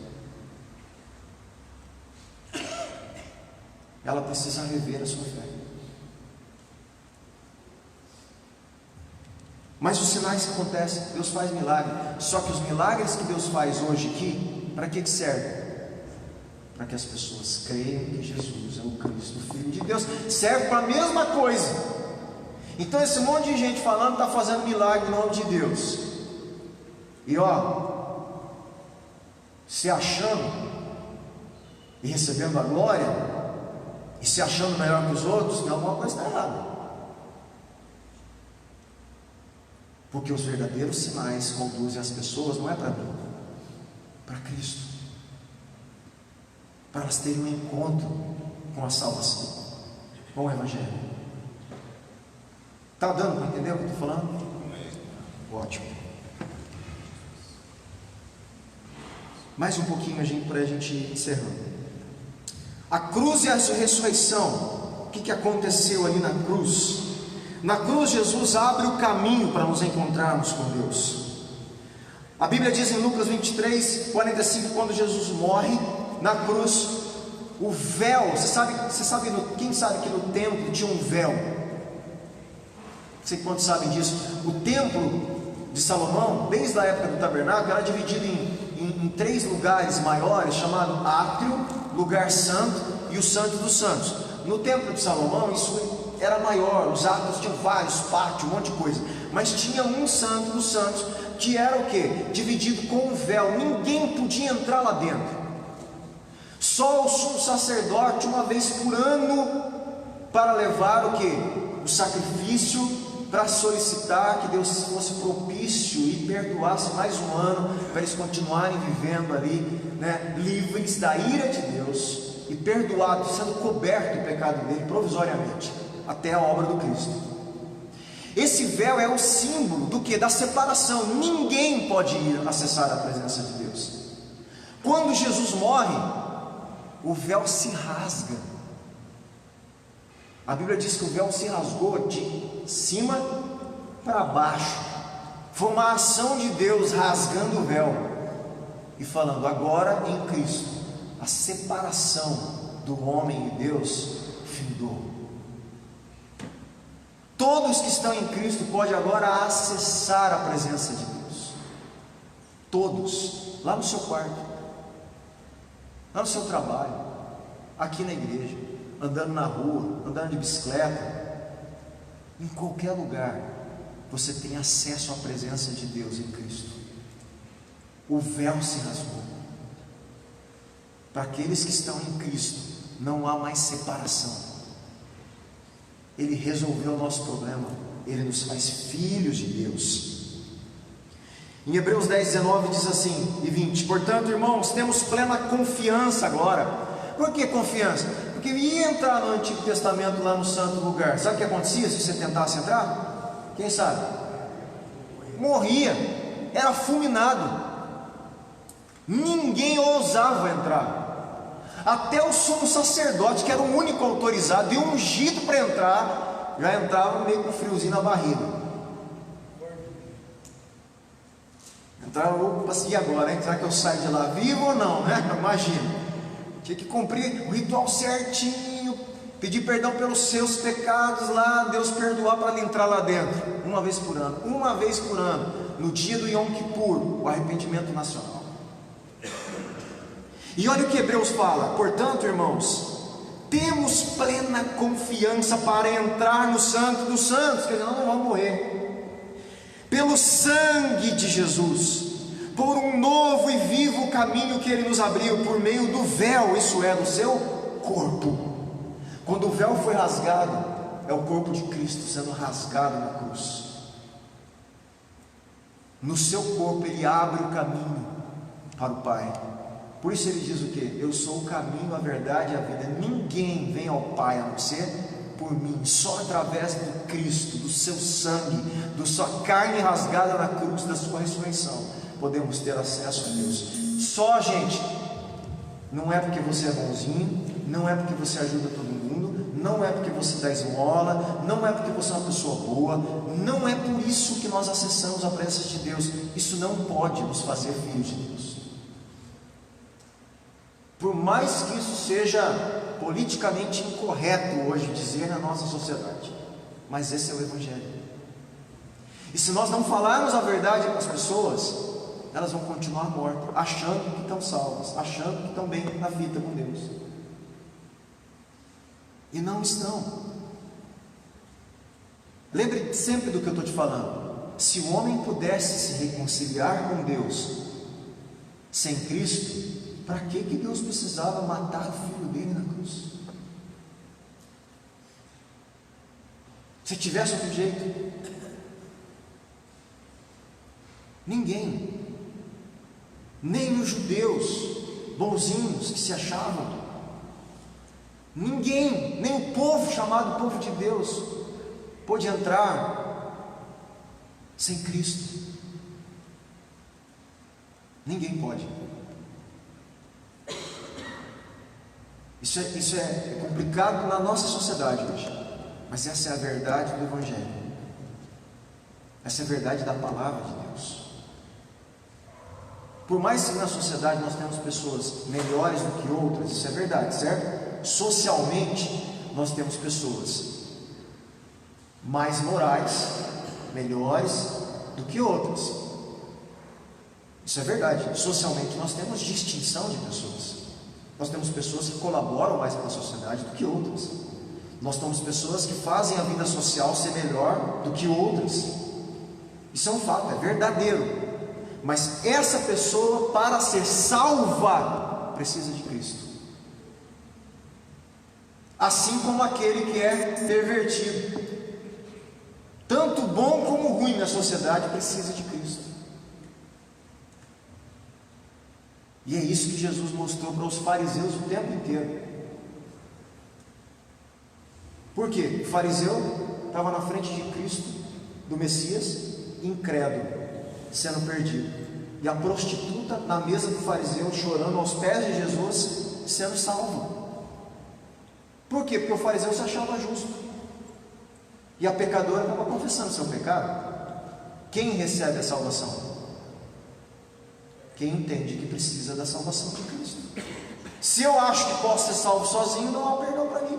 Ela precisa rever a sua fé. Mas os sinais que acontecem, Deus faz milagre. Só que os milagres que Deus faz hoje aqui, para que servem? Para que as pessoas creiam que Jesus é o Cristo, o Filho de Deus. Serve para a mesma coisa. Então esse monte de gente falando está fazendo milagre em nome de Deus. E se achando e recebendo a glória, e se achando melhor que os outros, tem alguma coisa está errada. Porque os verdadeiros sinais conduzem as pessoas, não é para mim, para Cristo, para elas terem um encontro com a salvação, com o Evangelho. Está dando para entender o que eu estou falando? Ótimo. Mais um pouquinho para a gente ir encerrando. A cruz e a ressurreição. O que aconteceu ali na cruz? Na cruz Jesus abre o caminho para nos encontrarmos com Deus. A Bíblia diz em Lucas 23, 45, quando Jesus morre na cruz, o véu, quem sabe que no templo tinha um véu? Não sei quantos sabem disso. O templo de Salomão, desde a época do tabernáculo, era dividido em três lugares maiores, chamado átrio, lugar santo e o santo dos santos. No templo de Salomão isso era maior, os átrios tinham vários pátios, um monte de coisa, mas tinha um santo dos santos, que era o que? Dividido com um véu, ninguém podia entrar lá dentro, só o sumo sacerdote uma vez por ano, para levar o que? O sacrifício, para solicitar que Deus fosse propício e perdoasse mais um ano, para eles continuarem vivendo ali, né, livres da ira de Deus, e perdoados, sendo coberto do pecado dele provisoriamente, até a obra do Cristo. Esse véu é o símbolo do que? Da separação. Ninguém pode ir acessar a presença de Deus. Quando Jesus morre, o véu se rasga A Bíblia diz que o véu se rasgou de cima para baixo. Foi uma ação de Deus rasgando o véu e falando: agora em Cristo a separação do homem e Deus findou. Todos que estão em Cristo podem agora acessar a presença de Deus. Todos, lá no seu quarto, lá no seu trabalho, aqui na igreja, andando na rua, andando de bicicleta, em qualquer lugar, você tem acesso à presença de Deus em Cristo. O véu se rasgou. Para aqueles que estão em Cristo, não há mais separação. Ele resolveu o nosso problema. Ele nos faz filhos de Deus. Em Hebreus 10, 19 diz assim, e 20: portanto, irmãos, temos plena confiança agora. Por que confiança? Porque ia entrar no Antigo Testamento, lá no santo lugar. Sabe o que acontecia se você tentasse entrar? Quem sabe? Morria, era fulminado. Ninguém ousava entrar. Até o sumo sacerdote, que era o único autorizado e ungido para entrar, já entrava meio com friozinho na barriga. Entrava, e agora, hein? Será que eu saio de lá vivo ou não, né? Imagina. Tinha que cumprir o ritual certinho, pedir perdão pelos seus pecados lá, Deus perdoar para entrar lá dentro, uma vez por ano, no dia do Yom Kippur, o arrependimento nacional. E olha o que Hebreus fala: portanto, irmãos, temos plena confiança para entrar no Santo dos Santos, quer dizer, nós não vamos morrer, pelo sangue de Jesus, por um novo e vivo caminho que Ele nos abriu, por meio do véu, isso é, do seu corpo. Quando o véu foi rasgado, é o corpo de Cristo sendo rasgado na cruz. No seu corpo Ele abre o caminho para o Pai. Por isso Ele diz o que? Eu sou o caminho, a verdade e a vida. Ninguém vem ao Pai a não ser por mim. Só através do Cristo, do seu sangue, da sua carne rasgada na cruz, da sua ressurreição, podemos ter acesso a Deus. Só, gente, não é porque você é bonzinho, não é porque você ajuda todo mundo, não é porque você dá esmola, não é porque você é uma pessoa boa, não é por isso que nós acessamos a presença de Deus. Isso não pode nos fazer filhos de Deus. Por mais que isso seja politicamente incorreto hoje dizer na nossa sociedade, mas esse é o Evangelho. E se nós não falarmos a verdade para as pessoas, elas vão continuar mortas, achando que estão salvas, achando que estão bem na vida com Deus, e não estão. Lembre sempre do que eu estou te falando. Se o homem pudesse se reconciliar com Deus sem Cristo, para que Deus precisava matar o filho dele na cruz? Se tivesse outro jeito, ninguém, nem os judeus bonzinhos que se achavam, ninguém, nem o povo chamado povo de Deus, pôde entrar sem Cristo. Ninguém pode. Isso é complicado na nossa sociedade hoje, mas essa é a verdade do Evangelho, essa é a verdade da palavra de Deus. Por mais que na sociedade nós temos pessoas melhores do que outras, isso é verdade, certo? Socialmente nós temos pessoas mais morais, melhores do que outras, isso é verdade. Socialmente nós temos distinção de pessoas. Nós temos pessoas que colaboram mais para a sociedade do que outras. Nós temos pessoas que fazem a vida social ser melhor do que outras. Isso é um fato, é verdadeiro. Mas essa pessoa, para ser salva, precisa de Cristo. Assim como aquele que é pervertido, tanto bom como ruim na sociedade, precisa de Cristo. E é isso que Jesus mostrou para os fariseus o tempo inteiro. Por quê? O fariseu estava na frente de Cristo, do Messias, incrédulo, sendo perdido. E a prostituta na mesa do fariseu, chorando aos pés de Jesus, sendo salva. Por quê? Porque o fariseu se achava justo, e a pecadora estava confessando seu pecado. Quem recebe a salvação? Quem entende que precisa da salvação de Cristo. Se eu acho que posso ser salvo sozinho, não há perdão para mim.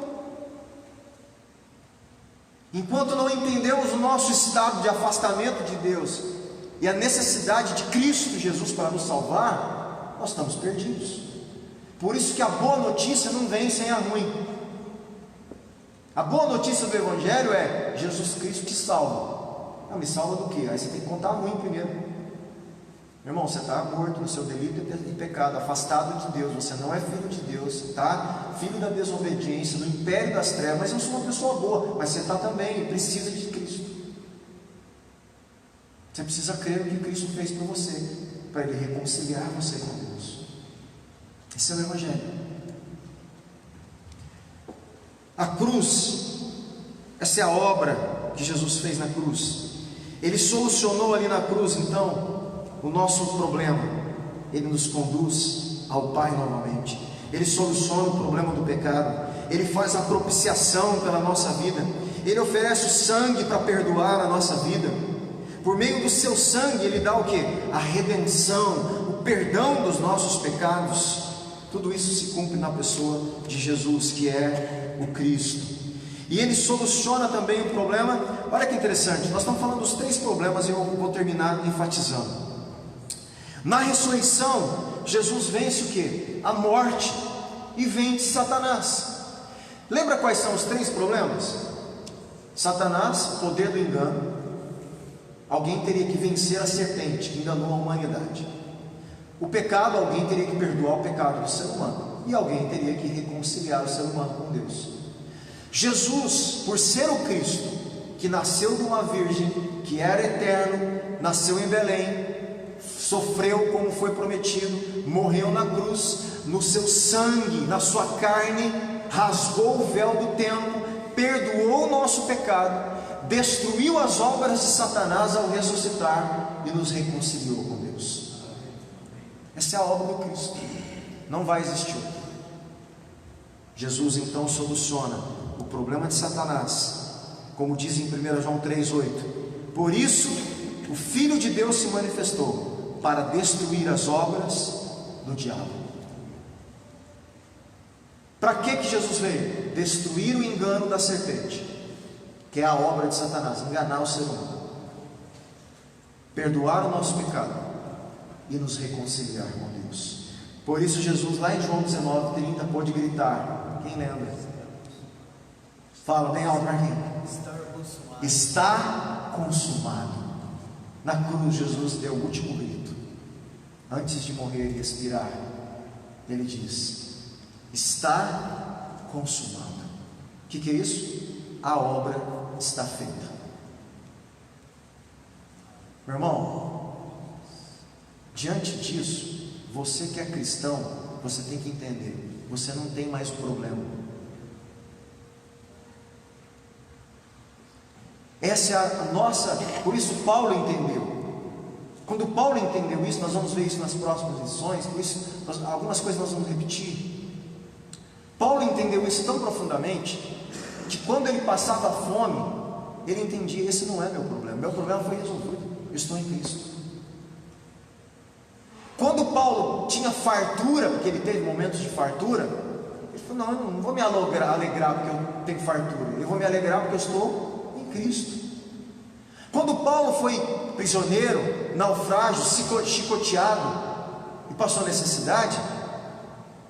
Enquanto não entendemos o nosso estado de afastamento de Deus e a necessidade de Cristo Jesus para nos salvar, nós estamos perdidos. Por isso que a boa notícia não vem sem a ruim. A boa notícia do Evangelho é: Jesus Cristo te salva. Ah, me salva do quê? Aí você tem que contar ruim primeiro. Meu irmão, você está morto no seu delito e pecado, afastado de Deus, você não é filho de Deus, você está filho da desobediência, do império das trevas. Mas eu sou uma pessoa boa, mas você está também e precisa de Cristo. Você precisa crer no que Cristo fez por você, para Ele reconciliar você com Deus. Esse é o Evangelho. A cruz, essa é a obra que Jesus fez na cruz. Ele solucionou ali na cruz, então, o nosso problema. Ele nos conduz ao Pai novamente. Ele soluciona o problema do pecado. Ele faz a propiciação pela nossa vida. Ele oferece o sangue para perdoar a nossa vida. Por meio do seu sangue, Ele dá o que? A redenção, o perdão dos nossos pecados. Tudo isso se cumpre na pessoa de Jesus, que é o Cristo. E Ele soluciona também o problema. Olha que interessante, nós estamos falando dos 3 problemas e eu vou terminar enfatizando. Na ressurreição, Jesus vence o que? A morte, e vence Satanás. Lembra quais são os 3 problemas? Satanás, poder do engano. Alguém teria que vencer a serpente que enganou a humanidade. O pecado, alguém teria que perdoar o pecado do ser humano, e alguém teria que reconciliar o ser humano com Deus. Jesus, por ser o Cristo, que nasceu de uma virgem, que era eterno, nasceu em Belém, sofreu como foi prometido, morreu na cruz, no seu sangue, na sua carne, rasgou o véu do templo, perdoou o nosso pecado, destruiu as obras de Satanás ao ressuscitar e nos reconciliou com Deus. Essa é a obra do Cristo, não vai existir outra. Jesus então soluciona o problema de Satanás, como diz em 1 João 3,8: por isso o Filho de Deus se manifestou, para destruir as obras do diabo. Para que Jesus veio? Destruir o engano da serpente, que é a obra de Satanás, enganar o ser humano, perdoar o nosso pecado e nos reconciliar com Deus. Por isso Jesus, lá em João 19:30, pôde gritar. Quem lembra? Fala bem alto, Marquinhos. Está consumado. Na cruz Jesus deu o último grito. Antes de morrer e expirar, Ele diz: está consumado. O que é isso? A obra está feita. Meu irmão, diante disso, você que é cristão, você tem que entender, você não tem mais o problema. Essa é a nossa, por isso Paulo entendeu. Quando Paulo entendeu isso, nós vamos ver isso nas próximas lições, por isso algumas coisas nós vamos repetir. Paulo entendeu isso tão profundamente, que quando ele passava fome, ele entendia: esse não é meu problema foi resolvido, eu estou em Cristo. Quando Paulo tinha fartura, porque ele teve momentos de fartura, ele falou: não, eu não vou me alegrar porque eu tenho fartura, eu vou me alegrar porque eu estou em Cristo. Quando Paulo foi prisioneiro, naufrágio, chicoteado e passou necessidade,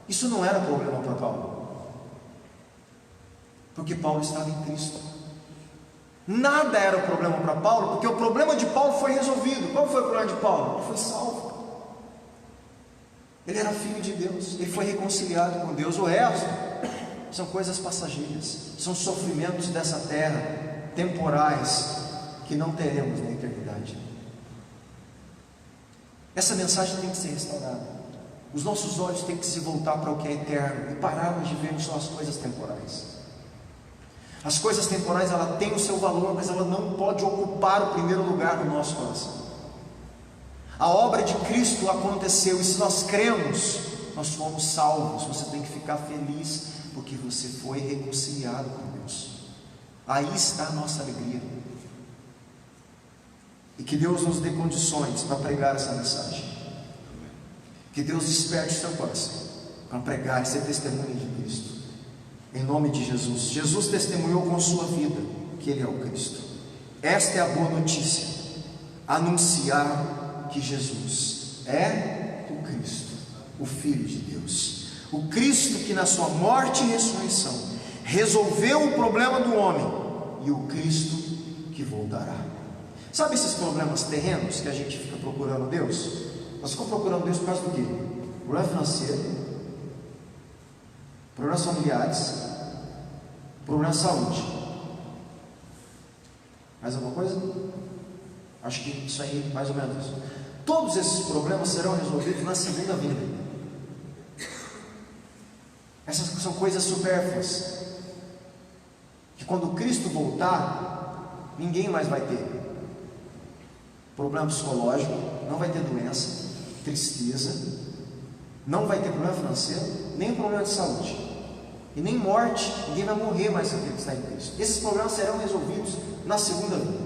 isso não era problema para Paulo, porque Paulo estava em Cristo. Nada era o problema para Paulo, porque o problema de Paulo foi resolvido. Qual foi o problema de Paulo? Ele foi salvo. Ele era filho de Deus, ele foi reconciliado com Deus. O resto são coisas passageiras, são sofrimentos dessa terra, temporais, que não teremos na eternidade. Essa mensagem tem que ser restaurada. Os nossos olhos têm que se voltar para o que é eterno e pararmos de ver só as coisas temporais. As coisas temporais, ela tem o seu valor, mas ela não pode ocupar o primeiro lugar no nosso coração. A obra de Cristo aconteceu, e se nós cremos, nós fomos salvos. Você tem que ficar feliz, porque você foi reconciliado com Deus. Aí está a nossa alegria. E que Deus nos dê condições para pregar essa mensagem. Que Deus desperte o seu coração para pregar e ser testemunha de Cristo. Em nome de Jesus. Jesus testemunhou com sua vida que Ele é o Cristo. Esta é a boa notícia. Anunciar que Jesus é o Cristo, o Filho de Deus. O Cristo que na sua morte e ressurreição resolveu o problema do homem, e o Cristo que voltará. Sabe esses problemas terrenos que a gente fica procurando Deus? Nós ficamos procurando Deus por causa do quê? Problema financeiro, problemas familiares, problema de saúde. Mais alguma coisa? Acho que isso aí, mais ou menos isso. Todos esses problemas serão resolvidos na segunda vinda. Essas são coisas supérfluas, que quando Cristo voltar, ninguém mais vai ter problema psicológico, não vai ter doença, tristeza, não vai ter problema financeiro, nem problema de saúde, e nem morte. Ninguém vai morrer mais se ele está em Cristo. Esses problemas serão resolvidos na segunda vinda.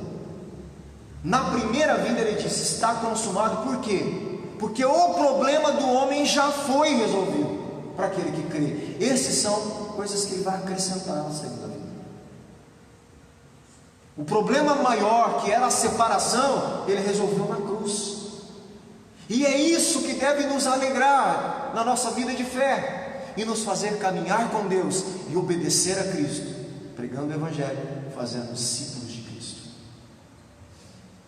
Na primeira vinda ele disse: está consumado. Por quê? Porque o problema do homem já foi resolvido para aquele que crê. Essas são coisas que ele vai acrescentar na segunda vinda. O problema maior, que era a separação, ele resolveu na cruz. E é isso que deve nos alegrar na nossa vida de fé e nos fazer caminhar com Deus e obedecer a Cristo, pregando o Evangelho, fazendo discípulos de Cristo.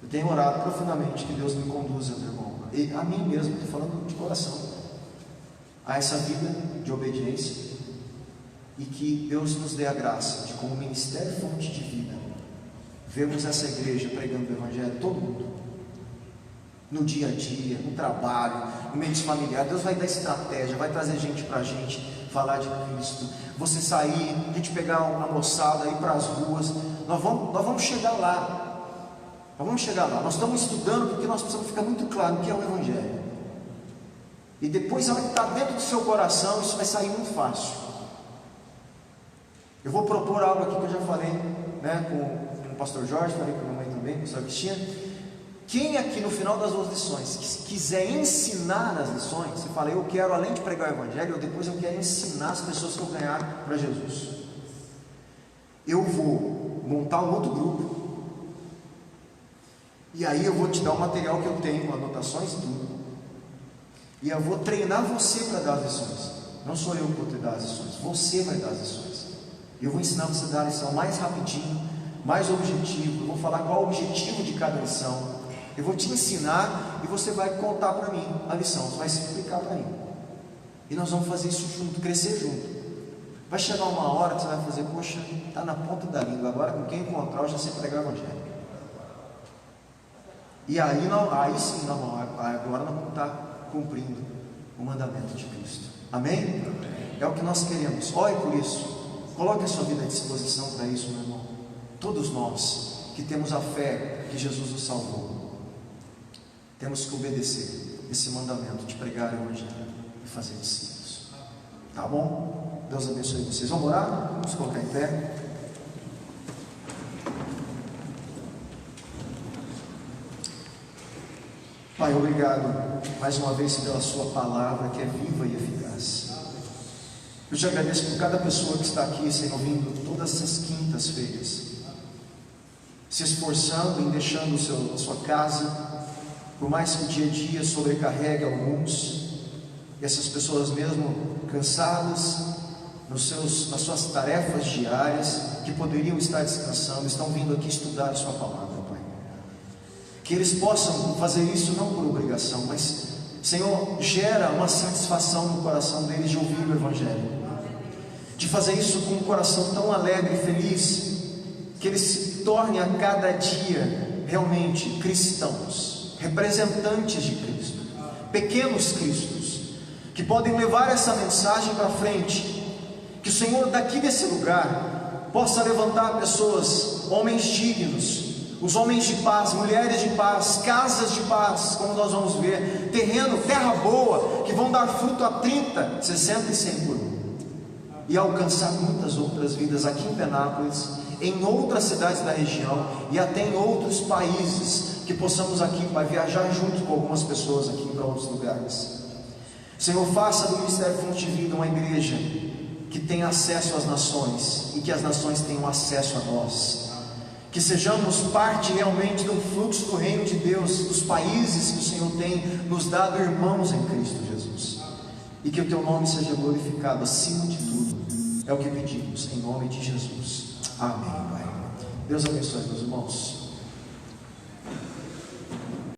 Eu tenho orado profundamente que Deus me conduza, meu irmão, e a mim mesmo, estou falando de coração, a essa vida de obediência, e que Deus nos dê a graça de, como ministério fonte de vida, vermos essa igreja pregando o Evangelho, todo mundo, no dia a dia, no trabalho, no meio familiar. Deus vai dar estratégia, vai trazer gente para a gente falar de Cristo. Você sair, a gente pegar uma moçada, ir para as ruas, nós vamos chegar lá. Nós vamos chegar lá. Nós estamos estudando porque nós precisamos ficar muito claro o que é o Evangelho. E depois, ela que está dentro do seu coração, isso vai sair muito fácil. Eu vou propor algo aqui que eu já falei, né, com o pastor Jorge, falei com a minha mãe também, com a pastora Cristina. Quem aqui no final das 2 lições quiser ensinar as lições, você fala: eu quero, além de pregar o Evangelho, depois eu quero ensinar as pessoas que eu ganhar para Jesus. Eu vou montar um outro grupo, e aí eu vou te dar o material que eu tenho, com anotações e tudo, e eu vou treinar você para dar as lições. Não sou eu que vou te dar as lições, você vai dar as lições. Eu vou ensinar você a dar a lição mais rapidinho, mais objetivo. Eu vou falar qual é o objetivo de cada lição. Eu vou te ensinar e você vai contar para mim a lição, você vai explicar para mim. E nós vamos fazer isso junto, crescer junto. Vai chegar uma hora que você vai fazer: poxa, está na ponta da língua, agora com quem encontrar eu já sei pregar o Evangelho. E aí sim, agora nós vamos estar cumprindo o mandamento de Cristo. Amém? É o que nós queremos. Ore por isso. Coloque a sua vida à disposição para isso, meu irmão. Todos nós que temos a fé que Jesus nos salvou, temos que obedecer esse mandamento de pregar o Evangelho e fazer discípulos. Tá bom? Deus abençoe vocês. Vamos orar? Vamos colocar em pé. Pai, obrigado mais uma vez pela sua palavra, que é viva e eficaz. Eu te agradeço por cada pessoa que está aqui, Senhor, vindo todas essas quintas-feiras, se esforçando em deixando a sua casa, por mais que o dia a dia sobrecarregue alguns, e essas pessoas mesmo cansadas nas suas tarefas diárias, que poderiam estar descansando, estão vindo aqui estudar a sua palavra, Pai. Que eles possam fazer isso não por obrigação, mas, Senhor, gera uma satisfação no coração deles de ouvir o Evangelho, de fazer isso com um coração tão alegre e feliz, que eles se tornem a cada dia realmente cristãos, representantes de Cristo, pequenos cristos, que podem levar essa mensagem para frente. Que o Senhor daqui desse lugar possa levantar pessoas, homens dignos, os homens de paz, mulheres de paz, casas de paz, como nós vamos ver, terreno, terra boa, que vão dar fruto a 30, 60 e 100 por um. e alcançar muitas outras vidas aqui em Penápolis, em outras cidades da região e até em outros países, que possamos aqui, Pai, viajar junto com algumas pessoas aqui para outros lugares. Senhor, faça do Ministério Fonte de Vida uma igreja que tenha acesso às nações e que as nações tenham acesso a nós, que sejamos parte realmente do fluxo do reino de Deus, dos países que o Senhor tem nos dado irmãos em Cristo Jesus, e que o Teu nome seja glorificado acima de tudo. É o que pedimos, em nome de Jesus. Amém, Pai. Deus abençoe, meus irmãos.